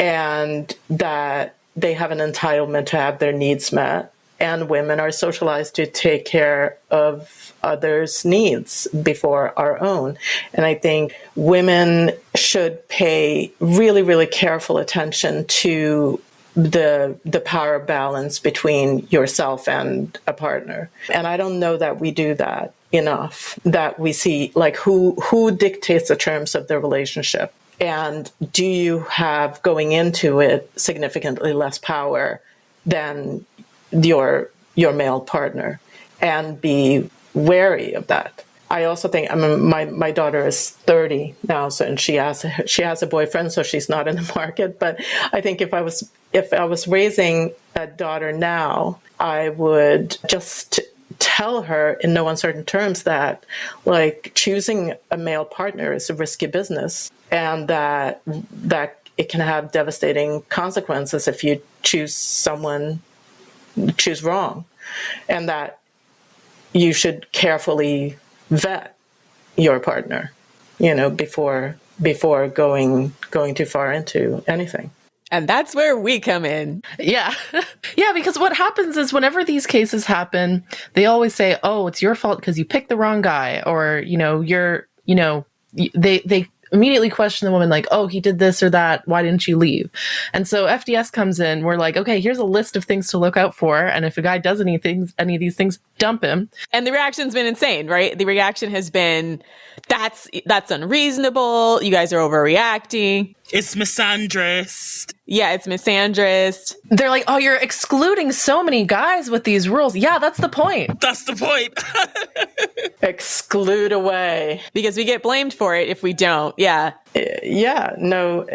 Speaker 4: and that they have an entitlement to have their needs met, and women are socialized to take care of others' needs before our own. And I think women should pay really, really careful attention to the power balance between yourself and a partner. And I don't know that we do that enough, that we see like who dictates the terms of the relationship. And do you have, going into it, significantly less power than your male partner? And be wary of that. I also think, my daughter is 30 now, so, and she has a boyfriend, so she's not in the market. But I think if I was raising a daughter now, I would just tell her in no uncertain terms that like choosing a male partner is a risky business, and that it can have devastating consequences if you choose wrong, and that you should carefully vet your partner, before going too far into anything.
Speaker 2: And that's where we come in.
Speaker 3: Yeah. Yeah, because what happens is whenever these cases happen, they always say, oh, it's your fault because you picked the wrong guy. Or, they immediately question the woman like, oh, he did this or that. Why didn't you leave? And so FDS comes in. We're like, okay, here's a list of things to look out for. And if a guy does any of these things, dump him.
Speaker 2: And the reaction's been insane, right? The reaction has been, that's unreasonable. You guys are overreacting.
Speaker 1: It's misandrist.
Speaker 2: Yeah, it's misandrist.
Speaker 3: They're like, oh, you're excluding so many guys with these rules. Yeah, that's the point.
Speaker 1: That's the point.
Speaker 4: Exclude away.
Speaker 2: Because we get blamed for it if we don't. Yeah.
Speaker 4: Yeah. No,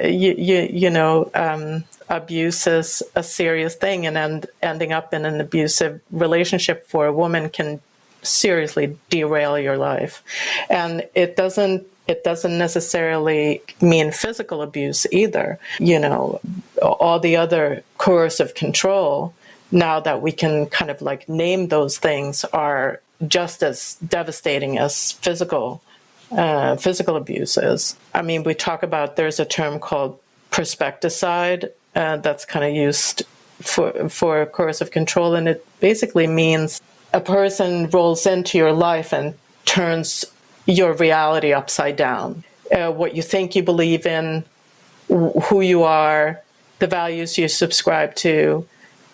Speaker 4: abuse is a serious thing, and ending up in an abusive relationship for a woman can seriously derail your life. And it doesn't necessarily mean physical abuse either. All the other coercive control, now that we can kind of like name those things, are just as devastating as physical abuse is. I mean, we talk about, there's a term called prospecticide that's kind of used for coercive control, and it basically means a person rolls into your life and turns your reality upside down. What you think you believe in, who you are, the values you subscribe to,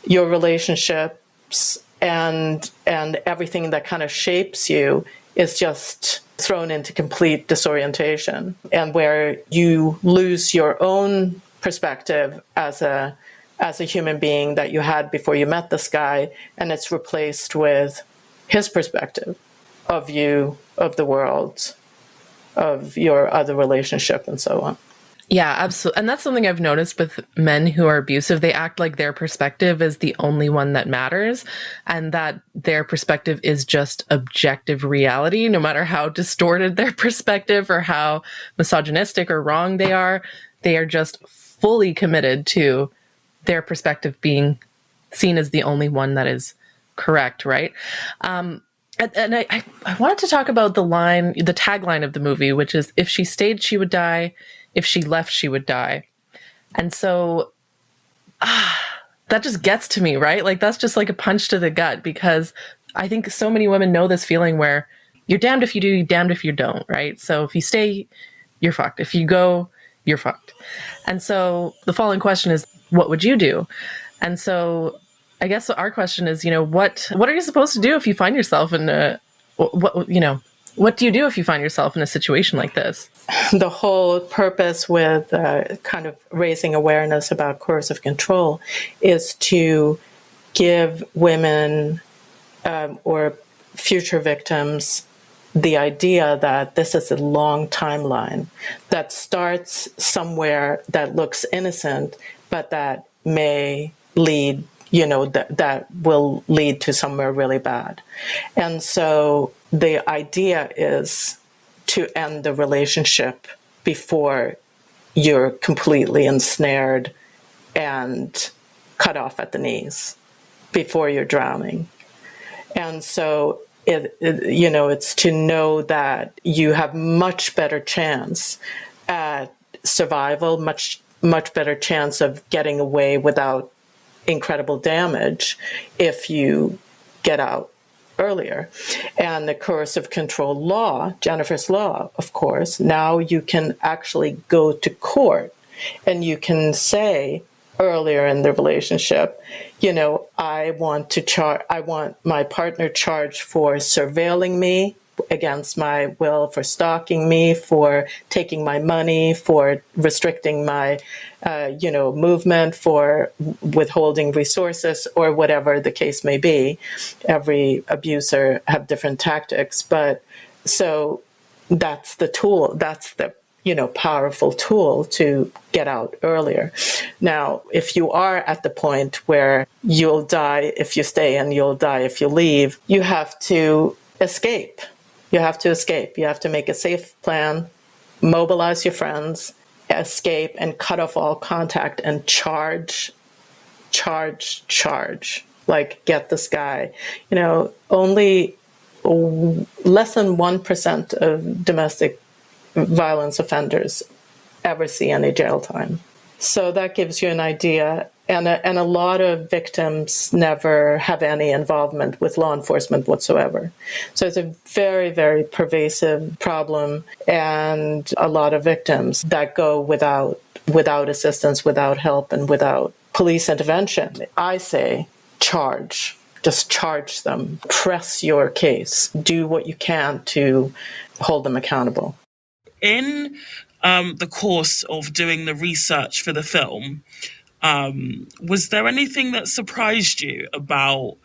Speaker 4: your relationships, and everything that kind of shapes you is just thrown into complete disorientation, and where you lose your own perspective as a human being that you had before you met this guy, and it's replaced with his perspective of you, of the world, of your other relationship, and so on.
Speaker 3: Yeah, absolutely. And that's something I've noticed with men who are abusive. They act like their perspective is the only one that matters, and that their perspective is just objective reality, no matter how distorted their perspective or how misogynistic or wrong they are. They are just fully committed to their perspective being seen as the only one that is correct, right? And I wanted to talk about the tagline of the movie, which is, if she stayed, she would die. If she left, she would die. And so that just gets to me, right? Like, that's just like a punch to the gut, because I think so many women know this feeling where you're damned if you do, you're damned if you don't, right? So if you stay, you're fucked. If you go, you're fucked. And so the following question is, what would you do? And so I guess our question is, what are you supposed to do if you find yourself in what do you do if you find yourself in a situation like this?
Speaker 4: The whole purpose with kind of raising awareness about coercive control is to give women or future victims the idea that this is a long timeline that starts somewhere that looks innocent, but that may lead, that will lead to somewhere really bad. And so the idea is to end the relationship before you're completely ensnared and cut off at the knees, before you're drowning. And so it's to know that you have much better chance at survival, much better chance of getting away without incredible damage if you get out earlier. And the coercive control law, Jennifer's law, of course, now you can actually go to court and you can say earlier in the relationship, I want my partner charged for surveilling me against my will, for stalking me, for taking my money, for restricting my, movement, for withholding resources, or whatever the case may be. Every abuser have different tactics, but so that's the tool. That's the powerful tool to get out earlier. Now, if you are at the point where you'll die if you stay and you'll die if you leave, you have to escape. You have to make a safe plan, mobilize your friends, escape, and cut off all contact and charge. Like, get this guy. Only less than 1% of domestic violence offenders ever see any jail time. So that gives you an idea. And a lot of victims never have any involvement with law enforcement whatsoever. So it's a very, very pervasive problem, and a lot of victims that go without assistance, without help, and without police intervention. I say charge. Just charge them. Press your case. Do what you can to hold them accountable.
Speaker 1: In the course of doing the research for the film, was there anything that surprised you about,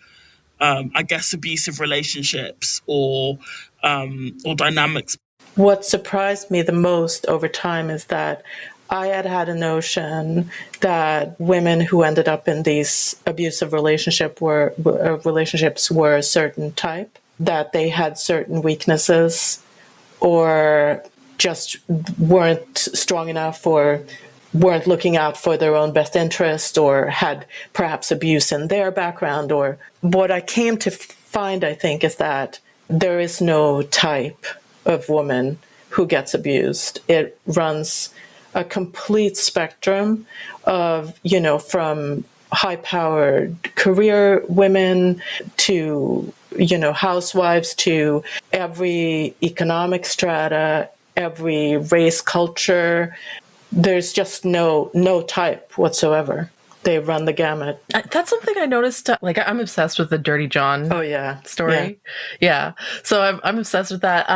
Speaker 1: abusive relationships or dynamics?
Speaker 4: What surprised me the most over time is that I had a notion that women who ended up in these abusive relationships were a certain type, that they had certain weaknesses, or just weren't strong enough, or weren't looking out for their own best interest, or had perhaps abuse in their background. Or what I came to find, I think, is that there is no type of woman who gets abused. It runs a complete spectrum of, from high-powered career women to, housewives, to every economic strata, every race, culture. There's just no type whatsoever. They run the gamut.
Speaker 3: That's something I noticed. I'm obsessed with the Dirty John story. Yeah. So I'm obsessed with that.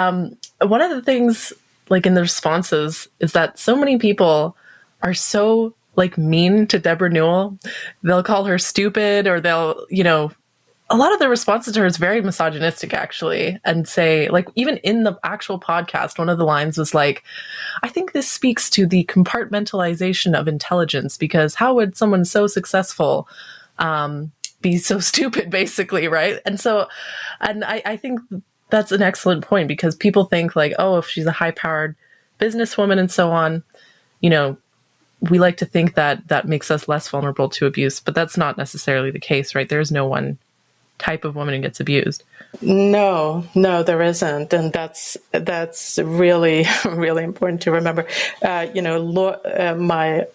Speaker 3: One of the things, in the responses, is that so many people are so mean to Deborah Newell. They'll call her stupid, or they'll, a lot of the responses to her is very misogynistic, actually, and say, like, even in the actual podcast, one of the lines was like, I think this speaks to the compartmentalization of intelligence, because how would someone so successful be so stupid, basically, right? And so, and I think that's an excellent point, because people think like, oh, if she's a high-powered businesswoman and so on, you know, we like to think that that makes us less vulnerable to abuse, but that's not necessarily the case, right? There's no one type of woman who gets abused.
Speaker 4: No, there isn't, and that's really really important to remember.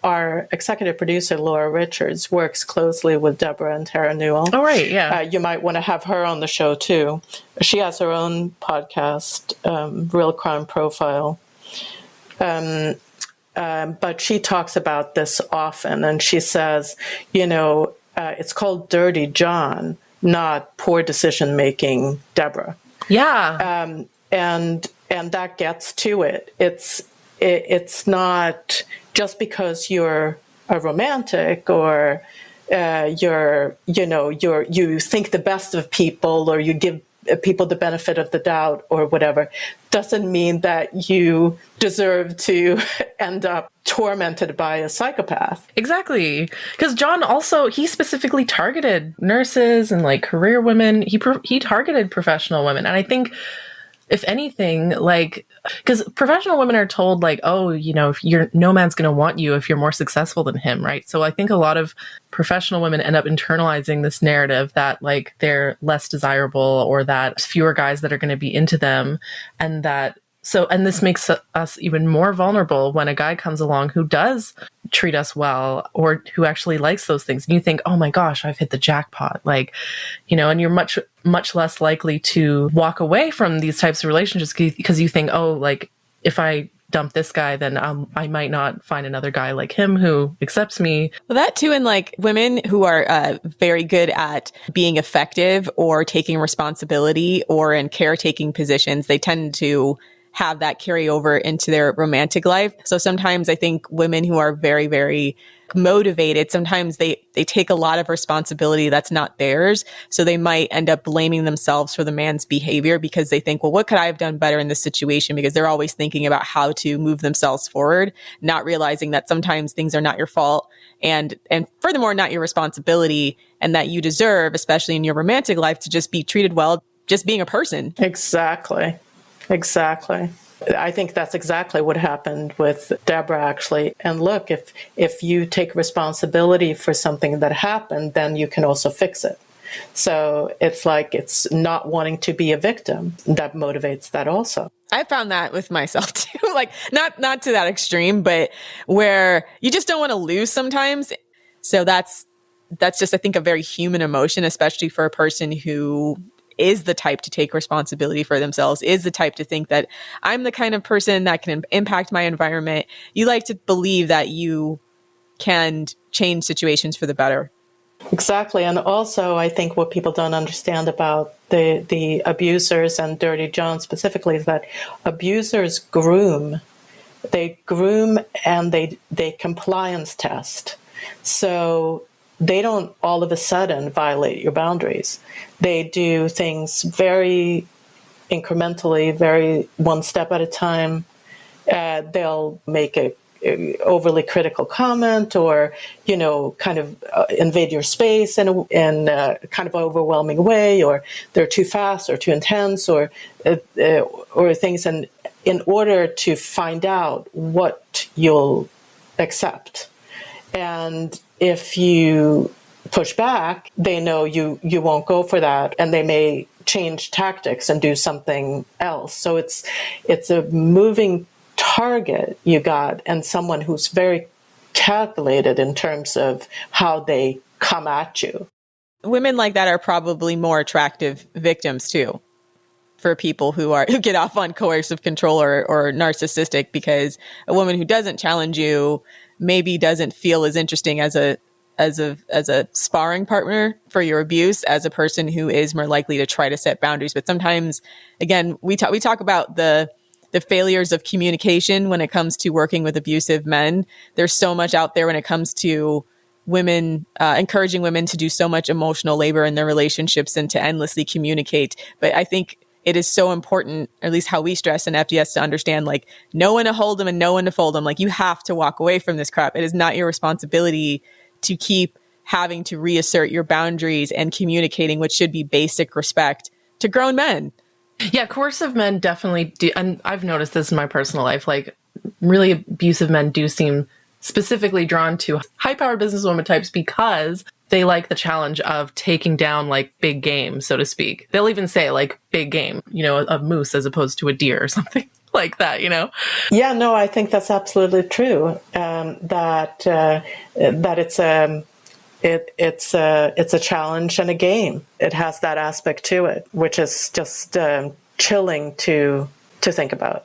Speaker 4: Our executive producer Laura Richards works closely with Deborah and Tara Newell.
Speaker 3: Oh, right, yeah.
Speaker 4: You might want to have her on the show too. She has her own podcast, Real Crime Profile. But she talks about this often, and she says, it's called Dirty John, not poor decision making Deborah.
Speaker 3: Yeah.
Speaker 4: And that gets to it. It's not just because you're a romantic or you think the best of people, or you give people the benefit of the doubt or whatever, doesn't mean that you deserve to end up tormented by a psychopath.
Speaker 3: Exactly. Because John also, he specifically targeted nurses and like career women. He targeted professional women. And I think, if anything, like, because professional women are told like, oh, if no man's going to want you if you're more successful than him, right? So I think a lot of professional women end up internalizing this narrative that like they're less desirable, or that fewer guys that are going to be into them, and this makes us even more vulnerable when a guy comes along who does treat us well, or who actually likes those things. And you think, oh my gosh, I've hit the jackpot. Like, and you're much, much less likely to walk away from these types of relationships, because you think, oh, like, if I dump this guy, then I might not find another guy like him who accepts me.
Speaker 2: Well, that too, and like women who are very good at being effective or taking responsibility or in caretaking positions, they tend to have that carry over into their romantic life. So sometimes I think women who are very, very motivated, sometimes they take a lot of responsibility that's not theirs. So they might end up blaming themselves for the man's behavior, because they think, well, what could I have done better in this situation? Because they're always thinking about how to move themselves forward, not realizing that sometimes things are not your fault, and furthermore, not your responsibility, and that you deserve, especially in your romantic life, to just be treated well, just being a person.
Speaker 4: Exactly. I think that's exactly what happened with Deborah, actually. And look, if you take responsibility for something that happened, then you can also fix it. So it's like, it's not wanting to be a victim that motivates that also.
Speaker 2: I found that with myself too, like not to that extreme, but where you just don't want to lose sometimes. So that's just, I think, a very human emotion, especially for a person who is the type to take responsibility for themselves, is the type to think that I'm the kind of person that can impact my environment. You like to believe that you can change situations for the better.
Speaker 4: Exactly. And also, I think what people don't understand about the abusers and Dirty John specifically is that abusers groom. They groom and they compliance test. So they don't all of a sudden violate your boundaries. They do things very incrementally, very one step at a time. They'll make a overly critical comment, or kind of invade your space in a kind of overwhelming way, or they're too fast or too intense, or things. And in order to find out what you'll accept, and if you push back, they know you won't go for that, and they may change tactics and do something else. So it's a moving target you got, and someone who's very calculated in terms of how they come at you.
Speaker 2: Women like that are probably more attractive victims too, for people who get off on coercive control or narcissistic, because a woman who doesn't challenge you maybe doesn't feel as interesting as a sparring partner for your abuse as a person who is more likely to try to set boundaries. But sometimes, again, we talk about the failures of communication when it comes to working with abusive men. There's so much out there when it comes to women, encouraging women to do so much emotional labor in their relationships and to endlessly communicate. But I think it is so important, at least how we stress in FDS, to understand, like, know when to hold them and know when to fold them. Like, you have to walk away from this crap. It is not your responsibility to keep having to reassert your boundaries and communicating what should be basic respect to grown men.
Speaker 3: Yeah, coercive men definitely do. And I've noticed this in my personal life. Like, really abusive men do seem specifically drawn to high-powered businesswoman types because they like the challenge of taking down, like, big game, so to speak. They'll even say, like, big game, you know, a moose as opposed to a deer or something like that, you know?
Speaker 4: Yeah, no, I think that's absolutely true. That it's a challenge and a game. It has that aspect to it, which is just chilling to think about.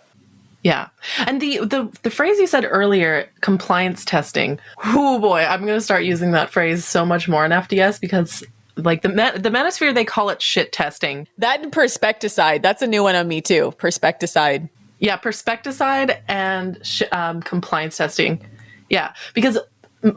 Speaker 3: Yeah. And the phrase you said earlier, compliance testing. Oh boy, I'm going to start using that phrase so much more in FDS because, like, the manosphere, they call it shit testing.
Speaker 2: That and perspecticide. That's a new one on me too. Perspecticide.
Speaker 3: Yeah, perspecticide and compliance testing. Yeah, because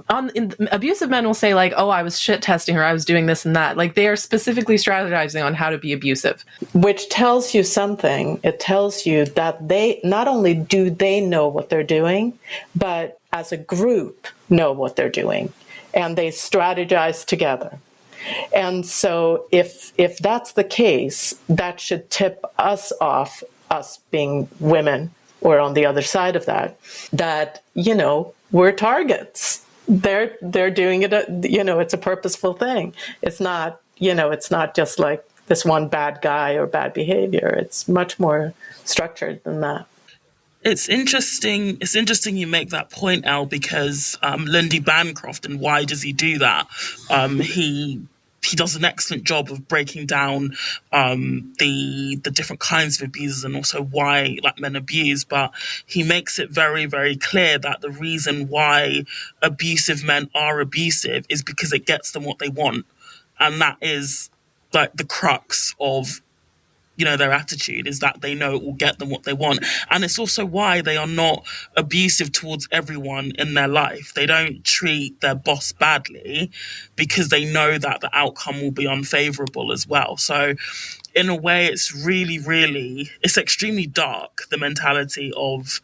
Speaker 3: abusive men will say, like, oh, I was shit testing her, I was doing this and that. Like, they are specifically strategizing on how to be abusive.
Speaker 4: Which tells you something. It tells you that they not only do they know what they're doing, but as a group know what they're doing. And they strategize together. And so if that's the case, that should tip us off, us being women, or on the other side of that, you know, we're targets. They're doing it, you know, it's a purposeful thing. It's not, you know, it's not just like this one bad guy or bad behavior. It's much more structured than that.
Speaker 1: It's interesting. It's interesting you make that point, Al, because Lindy Bancroft, and why does he do that? He does an excellent job of breaking down the different kinds of abuses and also why, like, men abuse. But he makes it very, very clear that the reason why abusive men are abusive is because it gets them what they want, and that is, like, the crux of, you know, their attitude, is that they know it will get them what they want. And it's also why they are not abusive towards everyone in their life. They don't treat their boss badly because they know that the outcome will be unfavorable as well. So in a way, it's really, really, it's extremely dark, the mentality of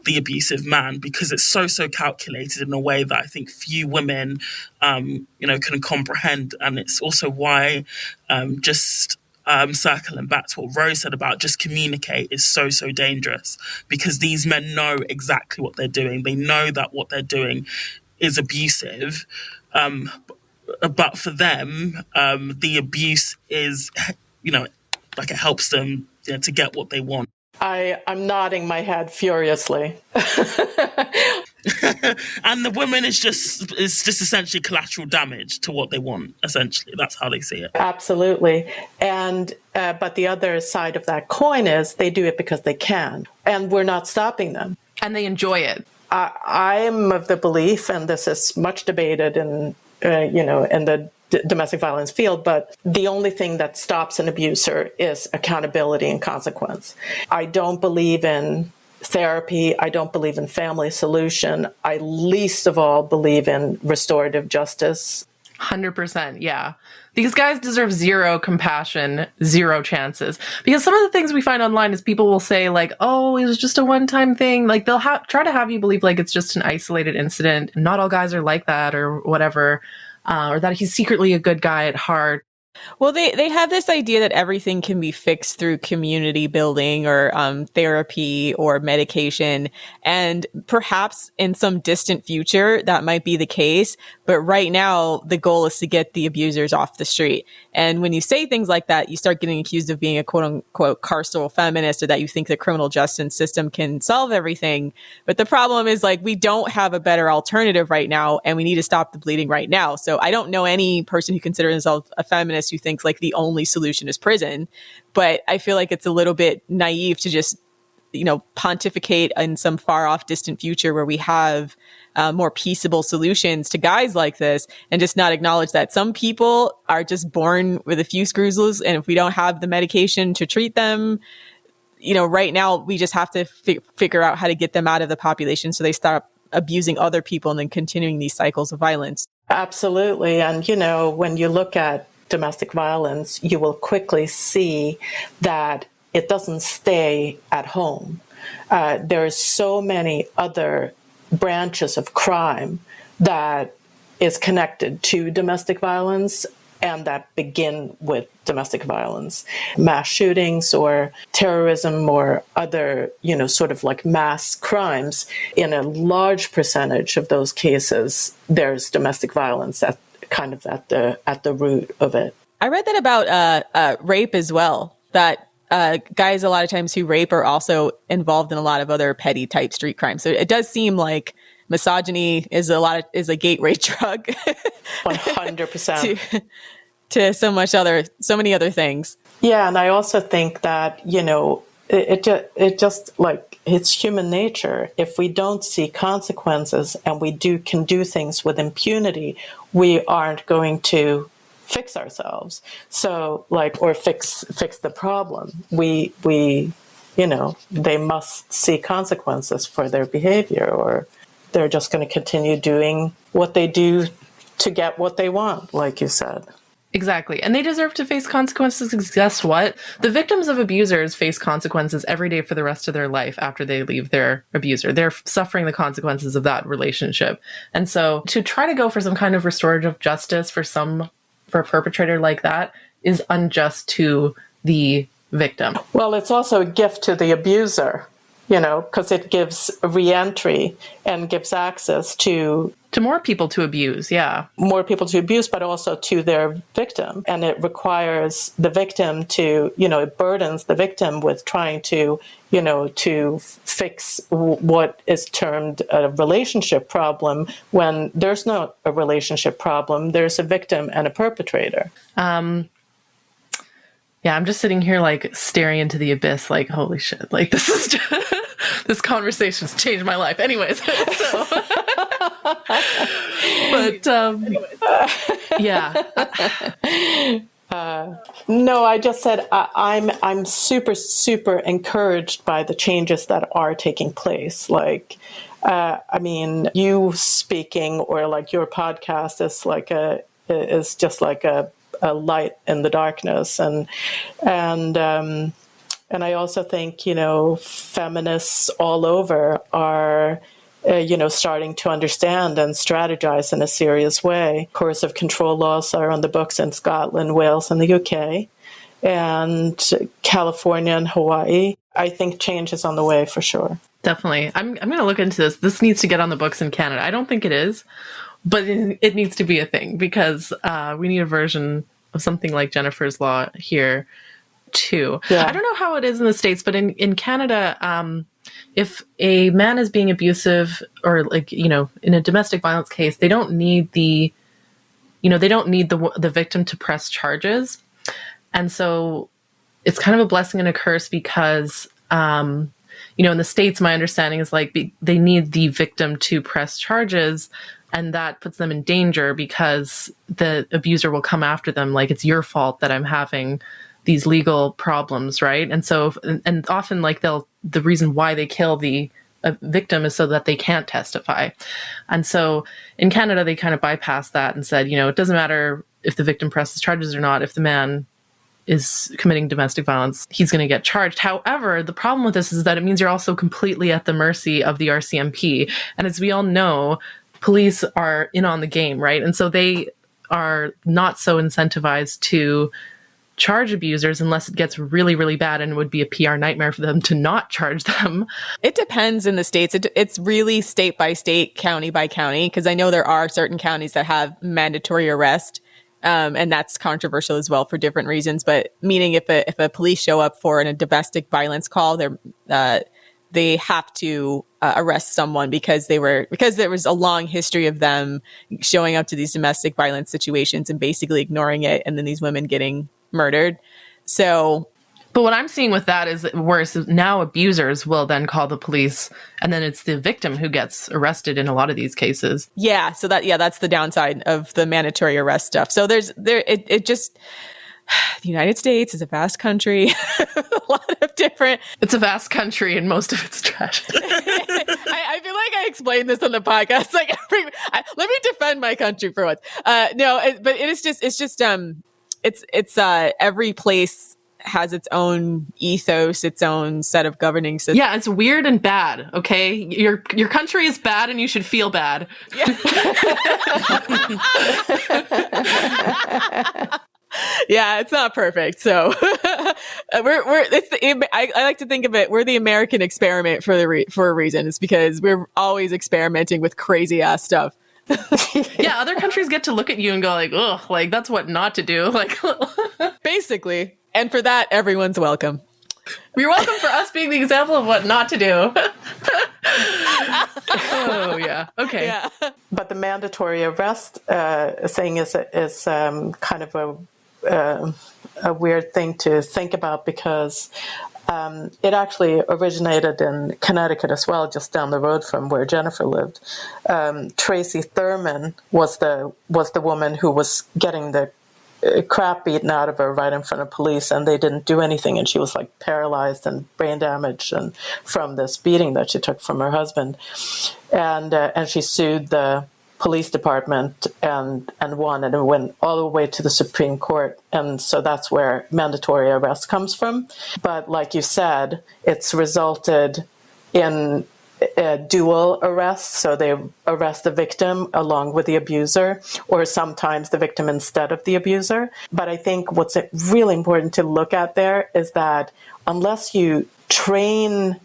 Speaker 1: the abusive man, because it's so calculated in a way that I think few women, you know, can comprehend. And it's also why circling back to what Rose said about just communicate is so dangerous, because these men know exactly what they're doing. They know that what they're doing is abusive. But for them, the abuse is, you know, like, it helps them, you know, to get what they want.
Speaker 4: I'm nodding my head furiously.
Speaker 1: And the woman is just essentially collateral damage to what they want. Essentially, that's how they see it.
Speaker 4: Absolutely. And but the other side of that coin is they do it because they can, and we're not stopping them.
Speaker 3: And they enjoy it.
Speaker 4: I'm of the belief, and this is much debated in you know, in the domestic violence field, but the only thing that stops an abuser is accountability and consequence. I don't believe in therapy. I don't believe in family solution. I least of all believe in restorative justice.
Speaker 3: 100%. Yeah. These guys deserve zero compassion, zero chances. Because some of the things we find online is people will say, like, oh, it was just a one-time thing. Like, they'll try to have you believe, like, it's just an isolated incident. Not all guys are like that, or whatever. Or that he's secretly a good guy at heart.
Speaker 2: Well, they have this idea that everything can be fixed through community building or therapy or medication. And perhaps in some distant future, that might be the case. But right now, the goal is to get the abusers off the street. And when you say things like that, you start getting accused of being a quote unquote carceral feminist, or that you think the criminal justice system can solve everything. But the problem is, like, we don't have a better alternative right now, and we need to stop the bleeding right now. So I don't know any person who considers himself a feminist who thinks, like, the only solution is prison. But I feel like it's a little bit naive to just, you know, pontificate in some far off distant future where we have more peaceable solutions to guys like this, and just not acknowledge that some people are just born with a few screws loose. And if we don't have the medication to treat them, you know, right now we just have to figure out how to get them out of the population so they stop abusing other people and then continuing these cycles of violence.
Speaker 4: Absolutely. And, when you look at domestic violence, you will quickly see that it doesn't stay at home. There's so many other branches of crime that is connected to domestic violence and that begin with domestic violence. Mass shootings or terrorism or other, sort of like mass crimes, in a large percentage of those cases, there's domestic violence at the root of it.
Speaker 2: I read that about rape as well, that guys a lot of times who rape are also involved in a lot of other petty type street crimes. So it does seem like misogyny is a gateway drug
Speaker 4: 100%.
Speaker 2: to so many other things.
Speaker 4: Yeah, and I also think that, it just like it's human nature. If we don't see consequences and can do things with impunity, we aren't going to fix ourselves. So or fix the problem. We they must see consequences for their behavior, or they're just going to continue doing what they do to get what they want, like you said.
Speaker 3: Exactly. And they deserve to face consequences, because guess what? The victims of abusers face consequences every day for the rest of their life after they leave their abuser. They're suffering the consequences of that relationship. And so to try to go for some kind of restorative justice for a perpetrator like that is unjust to the victim.
Speaker 4: Well, it's also a gift to the abuser, because it gives re-entry and gives access to
Speaker 3: more people to abuse, yeah.
Speaker 4: More people to abuse, but also to their victim. And it requires the victim to, it burdens the victim with trying to, to fix what is termed a relationship problem, when there's not a relationship problem, there's a victim and a perpetrator.
Speaker 3: Yeah, I'm just sitting here staring into the abyss, holy shit, this is just, this conversation's changed my life. Anyways, so. But yeah.
Speaker 4: No, I just said I'm super, super encouraged by the changes that are taking place. You speaking or your podcast is just like a light in the darkness, and I also think feminists all over are starting to understand and strategize in a serious way. Coercive control laws are on the books in Scotland, Wales, and the UK, and California and Hawaii. I think change is on the way for sure.
Speaker 3: Definitely. I'm going to look into this. This needs to get on the books in Canada. I don't think it is, but it needs to be a thing, because we need a version of something like Jennifer's Law here too. Yeah. I don't know how it is in the States, but in Canada, if a man is being abusive or in a domestic violence case, they don't need the victim to press charges. And so it's kind of a blessing and a curse, because in the States, my understanding is they need the victim to press charges, and that puts them in danger because the abuser will come after them it's your fault that I'm having these legal problems, right? And so, and often the reason why they kill the victim is so that they can't testify. And so in Canada, they kind of bypassed that and said, it doesn't matter if the victim presses charges or not. If the man is committing domestic violence, he's going to get charged. However, the problem with this is that it means you're also completely at the mercy of the RCMP. And as we all know, police are in on the game, right? And so they are not so incentivized to charge abusers unless it gets really, really bad, and it would be a PR nightmare for them to not charge them.
Speaker 2: It depends in the states. It's really state by state, county by county, because I know there are certain counties that have mandatory arrest, and that's controversial as well for different reasons. But meaning if a police show up for a domestic violence call, they have to arrest someone because there was a long history of them showing up to these domestic violence situations and basically ignoring it, and then these women getting murdered. So,
Speaker 3: but what I'm seeing with that is worse. Now abusers will then call the police, and then it's the victim who gets arrested in a lot of these cases.
Speaker 2: Yeah. So that's the downside of the mandatory arrest stuff. So the United States is a vast country, a lot of different.
Speaker 3: It's a vast country and most of it's trash.
Speaker 2: I feel like I explained this on the podcast. Like, let me defend my country for once. But it's every place has its own ethos, its own set of governing systems.
Speaker 3: Yeah, it's weird and bad. Okay, your country is bad, and you should feel bad.
Speaker 2: Yeah. Yeah, it's not perfect. So I like to think of it. We're the American experiment for a reason. It's because we're always experimenting with crazy ass stuff.
Speaker 3: Yeah, other countries get to look at you and go like, ugh, like that's what not to do. Like,
Speaker 2: basically. And for that, everyone's welcome.
Speaker 3: You're welcome for us being the example of what not to do. Oh yeah, okay.
Speaker 2: Yeah.
Speaker 4: But the mandatory arrest thing is kind of a weird thing to think about, because it actually originated in Connecticut as well, just down the road from where Jennifer lived. Tracy Thurman was the woman who was getting the crap beaten out of her right in front of police, and they didn't do anything, and she was like paralyzed and brain damaged and from this beating that she took from her husband, and she sued the police department and won, and it went all the way to the Supreme Court. And so that's where mandatory arrest comes from. But like you said, it's resulted in dual arrests. So they arrest the victim along with the abuser, or sometimes the victim instead of the abuser. But I think what's really important to look at there is that unless you train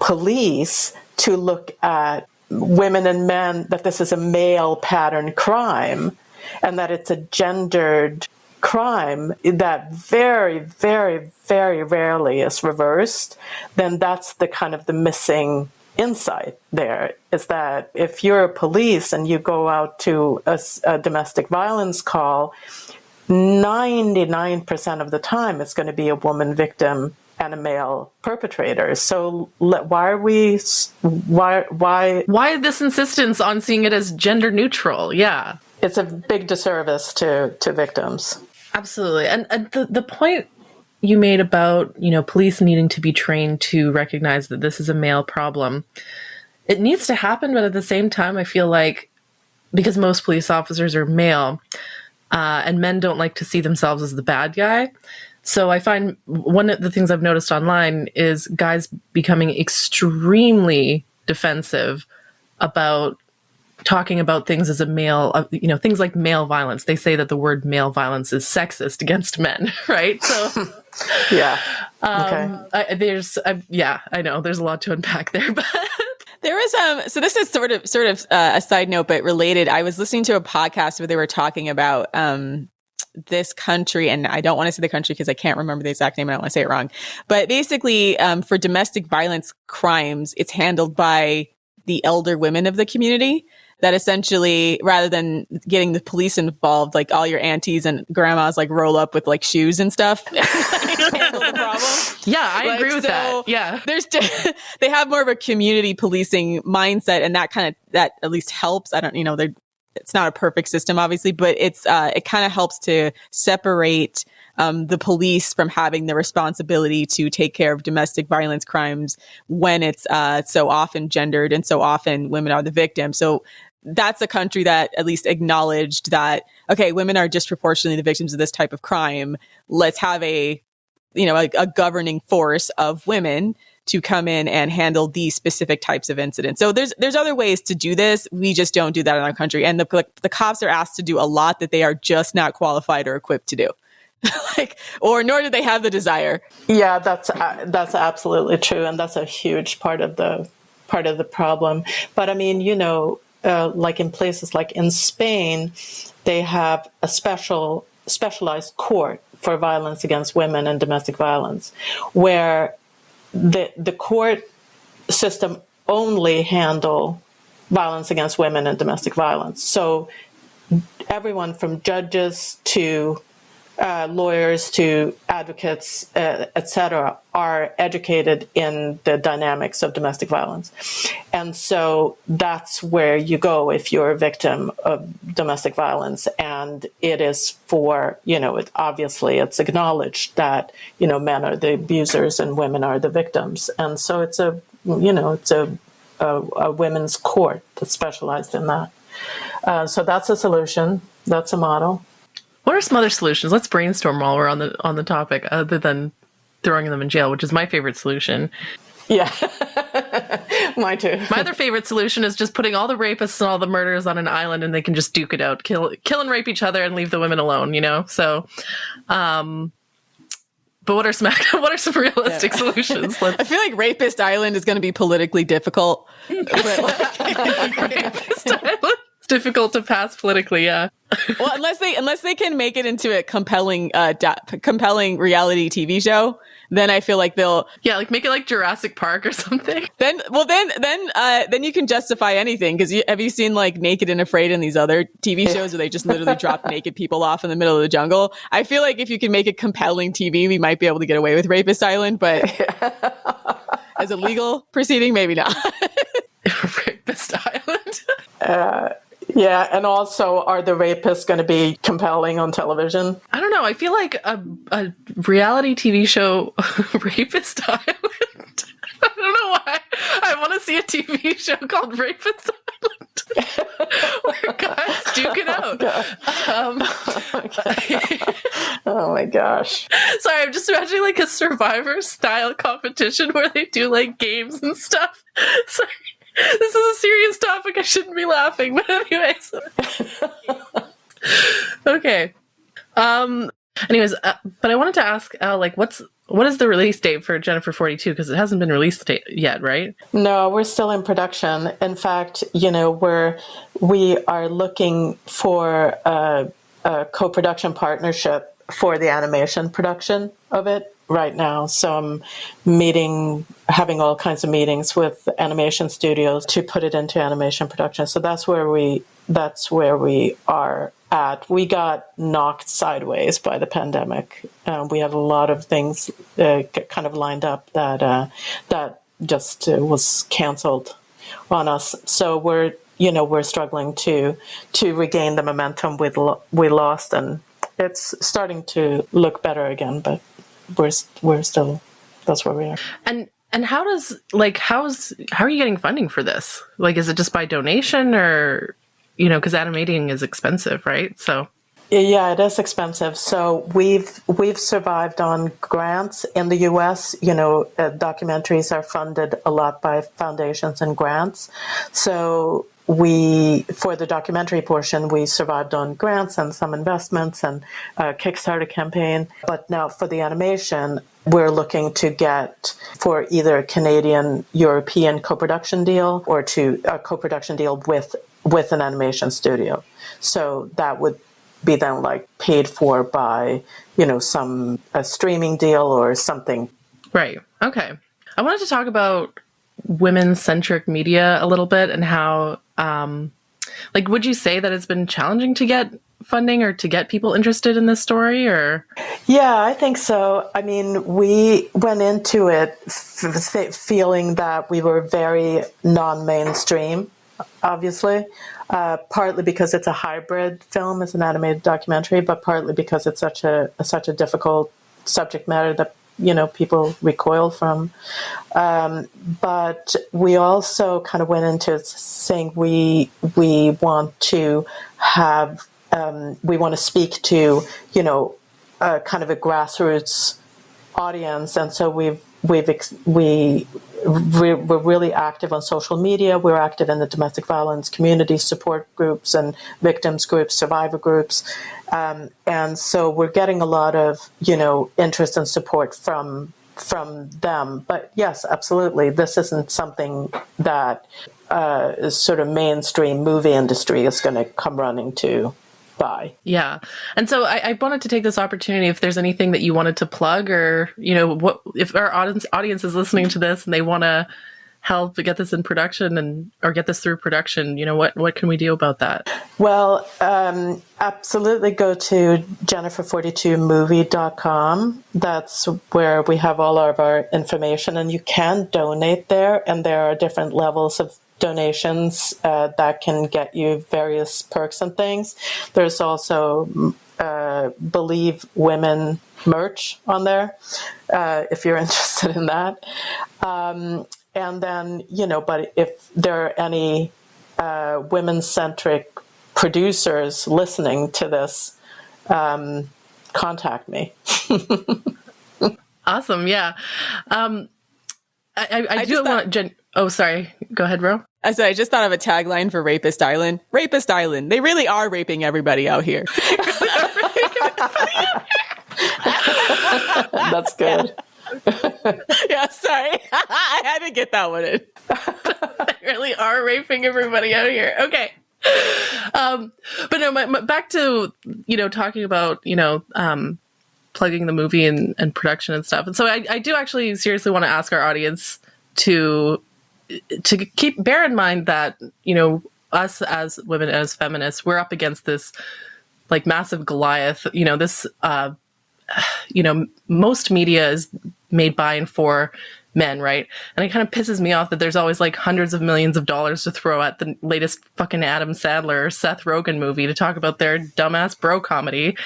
Speaker 4: police to look at women and men, that this is a male pattern crime and that it's a gendered crime that very, very, very rarely is reversed, then that's the kind of the missing insight there, is that if you're a police and you go out to a domestic violence call, 99% of the time it's going to be a woman victim and a male perpetrator. So why
Speaker 3: this insistence on seeing it as gender neutral? Yeah,
Speaker 4: it's a big disservice to victims.
Speaker 3: Absolutely. And the point you made about, police needing to be trained to recognize that this is a male problem, it needs to happen, but at the same time, I feel like because most police officers are male, and men don't like to see themselves as the bad guy. So I find one of the things I've noticed online is guys becoming extremely defensive about talking about things as a male, things like male violence. They say that the word male violence is sexist against men, right? So
Speaker 4: yeah.
Speaker 3: Okay. I know there's a lot to unpack there, but
Speaker 2: there was so this is sort of a side note, but related. I was listening to a podcast where they were talking about this country, and I don't want to say the country because I can't remember the exact name. I don't want to say it wrong, but basically, for domestic violence crimes, it's handled by the elder women of the community. That essentially, rather than getting the police involved, like all your aunties and grandmas like roll up with like shoes and stuff, handle the problem.
Speaker 3: Yeah, I agree with that. Yeah,
Speaker 2: they have more of a community policing mindset, and that at least helps. I don't, it's not a perfect system, obviously, but it kind of helps to separate the police from having the responsibility to take care of domestic violence crimes when it's so often gendered and so often women are the victim. So that's a country that at least acknowledged that, okay, women are disproportionately the victims of this type of crime. Let's have a governing force of women to come in and handle these specific types of incidents. So there's other ways to do this. We just don't do that in our country. And the cops are asked to do a lot that they are just not qualified or equipped to do. Nor do they have the desire.
Speaker 4: Yeah, that's absolutely true. And that's a huge part of the problem. But I mean, like in places like in Spain, they have a specialized court for violence against women and domestic violence, where the court system only handle violence against women and domestic violence. So everyone from judges to lawyers to advocates, etc., are educated in the dynamics of domestic violence. And so that's where you go if you're a victim of domestic violence. And it is for, obviously it's acknowledged that, men are the abusers and women are the victims. And so it's a women's court that's specialized in that. So that's a solution. That's a model.
Speaker 3: What are some other solutions? Let's brainstorm while we're on the topic, other than throwing them in jail, which is my favorite solution.
Speaker 4: Yeah, mine too.
Speaker 3: My other favorite solution is just putting all the rapists and all the murderers on an island, and they can just duke it out, kill and rape each other, and leave the women alone. So, but what are some realistic solutions?
Speaker 2: I feel like Rapist Island is going to be politically difficult.
Speaker 3: Rapist Island. It's difficult to pass politically, yeah.
Speaker 2: Well, unless they can make it into a compelling reality TV show, then I feel like they'll
Speaker 3: make it like Jurassic Park or something.
Speaker 2: Then you can justify anything, because have you seen like Naked and Afraid and these other TV shows where they just literally drop naked people off in the middle of the jungle? I feel like if you can make it compelling TV, we might be able to get away with Rapist Island, but as a legal proceeding, maybe not.
Speaker 3: Rapist Island.
Speaker 4: Yeah, and also, are the rapists going to be compelling on television?
Speaker 3: I don't know. I feel like a reality TV show, Rapist Island. I don't know why. I want to see a TV show called Rapist Island, where guys duke it out.
Speaker 4: Oh my gosh.
Speaker 3: Sorry, I'm just imagining like a Survivor style competition where they do like games and stuff. Sorry. This is a serious topic. I shouldn't be laughing, but anyways. Okay. Anyways, but I wanted to ask Al, like, what is the release date for Jennifer 42? Because it hasn't been released yet, right?
Speaker 4: No, we're still in production. In fact, we are looking for a co-production partnership for the animation production of it right now. So I'm having all kinds of meetings with animation studios to put it into animation production. So that's where we are at. We got knocked sideways by the pandemic. We had a lot of things kind of lined up that just was canceled on us. So we're struggling to regain the momentum we lost, and it's starting to look better again, but we're still, that's where we are.
Speaker 3: And how are you getting funding for this? Like, is it just by donation, or, because animating is expensive, right? So.
Speaker 4: Yeah, it is expensive. So we've survived on grants in the U.S. Documentaries are funded a lot by foundations and grants. So for the documentary portion, we survived on grants and some investments and a Kickstarter campaign. But now for the animation, we're looking to get for either a Canadian-European co-production deal or to a co-production deal with an animation studio. So that would be then like paid for by, a streaming deal or something.
Speaker 3: Right. Okay. I wanted to talk about women-centric media a little bit, and how, would you say that it's been challenging to get funding or to get people interested in this story, or?
Speaker 4: Yeah, I think so. I mean, we went into it feeling that we were very non-mainstream, obviously, partly because it's a hybrid film, it's an animated documentary, but partly because it's such a difficult subject matter that people recoil from. But we also kind of went into saying we want to speak to, kind of a grassroots audience. And so we're really active on social media. We're active in the domestic violence community support groups and victims groups, survivor groups. And so we're getting a lot of, interest and support from them. But yes, absolutely, this isn't something that sort of mainstream movie industry is going to come running to buy.
Speaker 3: Yeah. And so I wanted to take this opportunity, if there's anything that you wanted to plug, or, what if our audience is listening to this and they want to help get this in production or get this through production, what can we do about that?
Speaker 4: Well, absolutely go to jennifer42movie.com. That's where we have all of our information, and you can donate there, and there are different levels of donations that can get you various perks and things. There's also Believe Women merch on there, if you're interested in that. And then, but if there are any women-centric producers listening to this, contact me.
Speaker 3: Awesome. Yeah. I do want oh, sorry. Go ahead, Ro.
Speaker 2: I just thought of a tagline for Rapist Island. Rapist Island. They really are raping everybody out here.
Speaker 4: That's good.
Speaker 2: Yeah, sorry. I had to get that one in.
Speaker 3: They really are raping everybody out here. Okay. But no, back to, talking about, plugging the movie and production and stuff. And so I do actually seriously want to ask our audience to bear in mind that, us as women, as feminists, we're up against this like massive Goliath, this, most media is made by and for men, right? And it kind of pisses me off that there's always like hundreds of millions of dollars to throw at the latest fucking Adam Sandler or Seth Rogen movie to talk about their dumbass bro comedy.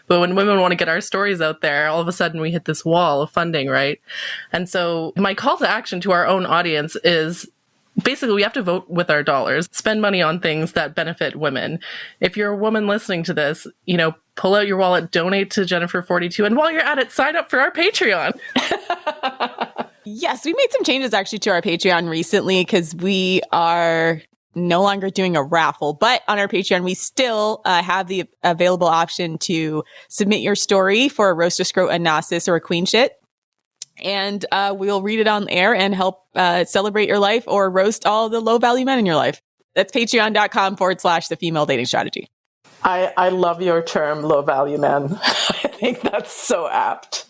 Speaker 3: But when women want to get our stories out there, all of a sudden we hit this wall of funding, right? And so my call to action to our own audience is basically we have to vote with our dollars, spend money on things that benefit women. If you're a woman listening to this, pull out your wallet, donate to Jennifer42. And while you're at it, sign up for our Patreon.
Speaker 2: Yes, we made some changes actually to our Patreon recently because we are no longer doing a raffle. But on our Patreon, we still have the available option to submit your story for a roast a scrot, a Gnosis, or a queen shit. And we'll read it on air and help celebrate your life or roast all the low value men in your life. That's patreon.com/the female dating strategy.
Speaker 4: I love your term, low value men. I think that's so apt.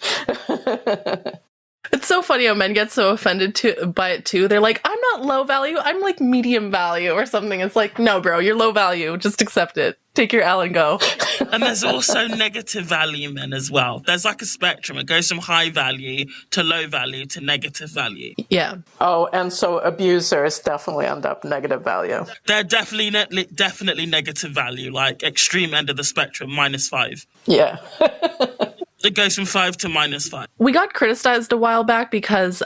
Speaker 3: It's so funny how men get so offended by it too. They're like, I'm not low value, I'm like medium value or something. It's like, no, bro, you're low value. Just accept it. Take your L and go.
Speaker 1: And there's also negative value men as well. There's like a spectrum. It goes from high value to low value to negative value.
Speaker 3: Yeah.
Speaker 4: Oh, and so abusers definitely end up negative value.
Speaker 1: They're definitely negative value, like extreme end of the spectrum, -5.
Speaker 4: Yeah.
Speaker 1: It goes from 5 to -5.
Speaker 3: We got criticized a while back because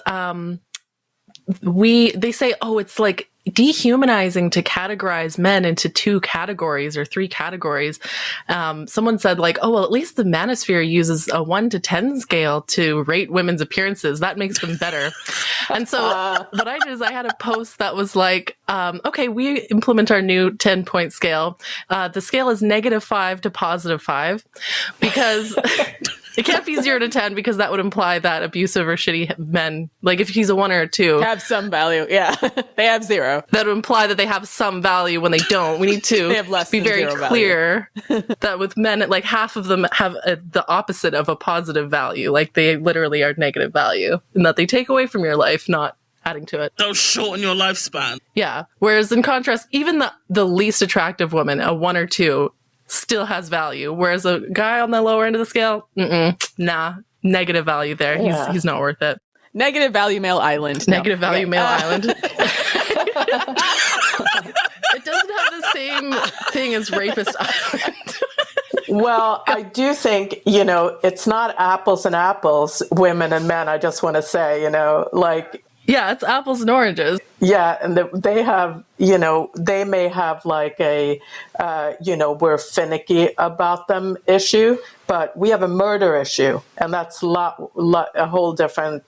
Speaker 3: they say, oh, it's like dehumanizing to categorize men into 2 categories or 3 categories. Someone said like, oh, well, at least the manosphere uses a 1 to 10 scale to rate women's appearances. That makes them better. And so what I did is I had a post that was like, okay, we implement our new 10-point scale. The scale is -5 to +5 because it can't be 0 to 10 because that would imply that abusive or shitty men, like if he's a 1 or a 2,
Speaker 2: Have some value. Yeah. They have 0.
Speaker 3: that would imply that they have some value when they don't. We need to
Speaker 2: They have less
Speaker 3: be
Speaker 2: than
Speaker 3: very
Speaker 2: 0
Speaker 3: clear that with men, like half of them have the opposite of a positive value. Like they literally are negative value and that they take away from your life, not adding to it.
Speaker 1: They'll shorten your lifespan.
Speaker 3: Yeah. Whereas in contrast, even the least attractive woman, a 1 or 2, still has value. Whereas a guy on the lower end of the scale, nah, negative value there.
Speaker 4: Yeah.
Speaker 3: He's not worth it.
Speaker 2: Negative value male island.
Speaker 3: Negative value male island. It doesn't have the same thing as Rapist Island.
Speaker 4: Well, I do think, it's not apples and apples, women and men. I just want to say, like,
Speaker 3: Yeah, it's apples and oranges.
Speaker 4: yeah, and they have, they may have like a, we're finicky about them issue, but we have a murder issue, and that's a whole different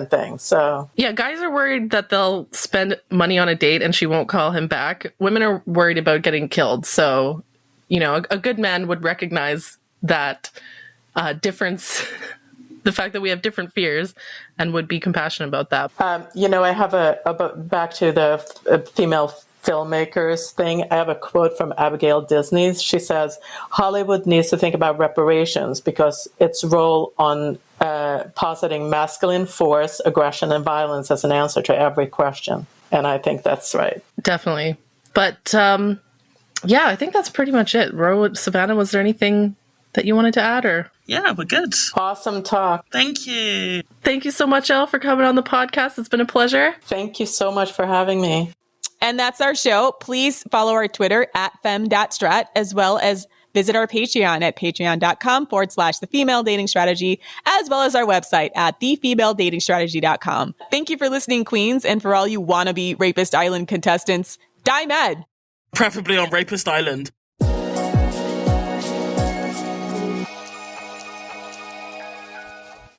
Speaker 4: thing. So
Speaker 3: Yeah, guys are worried that they'll spend money on a date and she won't call him back. Women are worried about getting killed. So, a good man would recognize that difference, the fact that we have different fears, and would be compassionate about that.
Speaker 4: I have back to the female filmmakers thing. I have a quote from Abigail Disney. She says, Hollywood needs to think about reparations because its role on positing masculine force, aggression, and violence as an answer to every question. And I think that's right.
Speaker 3: Definitely. But yeah, I think that's pretty much it. Savannah, was there anything that you wanted to add? Or
Speaker 1: Yeah, we're good.
Speaker 4: Awesome talk.
Speaker 1: Thank you.
Speaker 3: Thank you so much, Elle, for coming on the podcast. It's been a pleasure.
Speaker 4: Thank you so much for having me.
Speaker 2: And that's our show. Please follow our Twitter at fem.strat, as well as visit our Patreon at patreon.com/The Female Dating Strategy, as well as our website at thefemaledatingstrategy.com. Thank you for listening, Queens, and for all you wannabe Rapist Island contestants, die mad.
Speaker 1: Preferably on Rapist Island.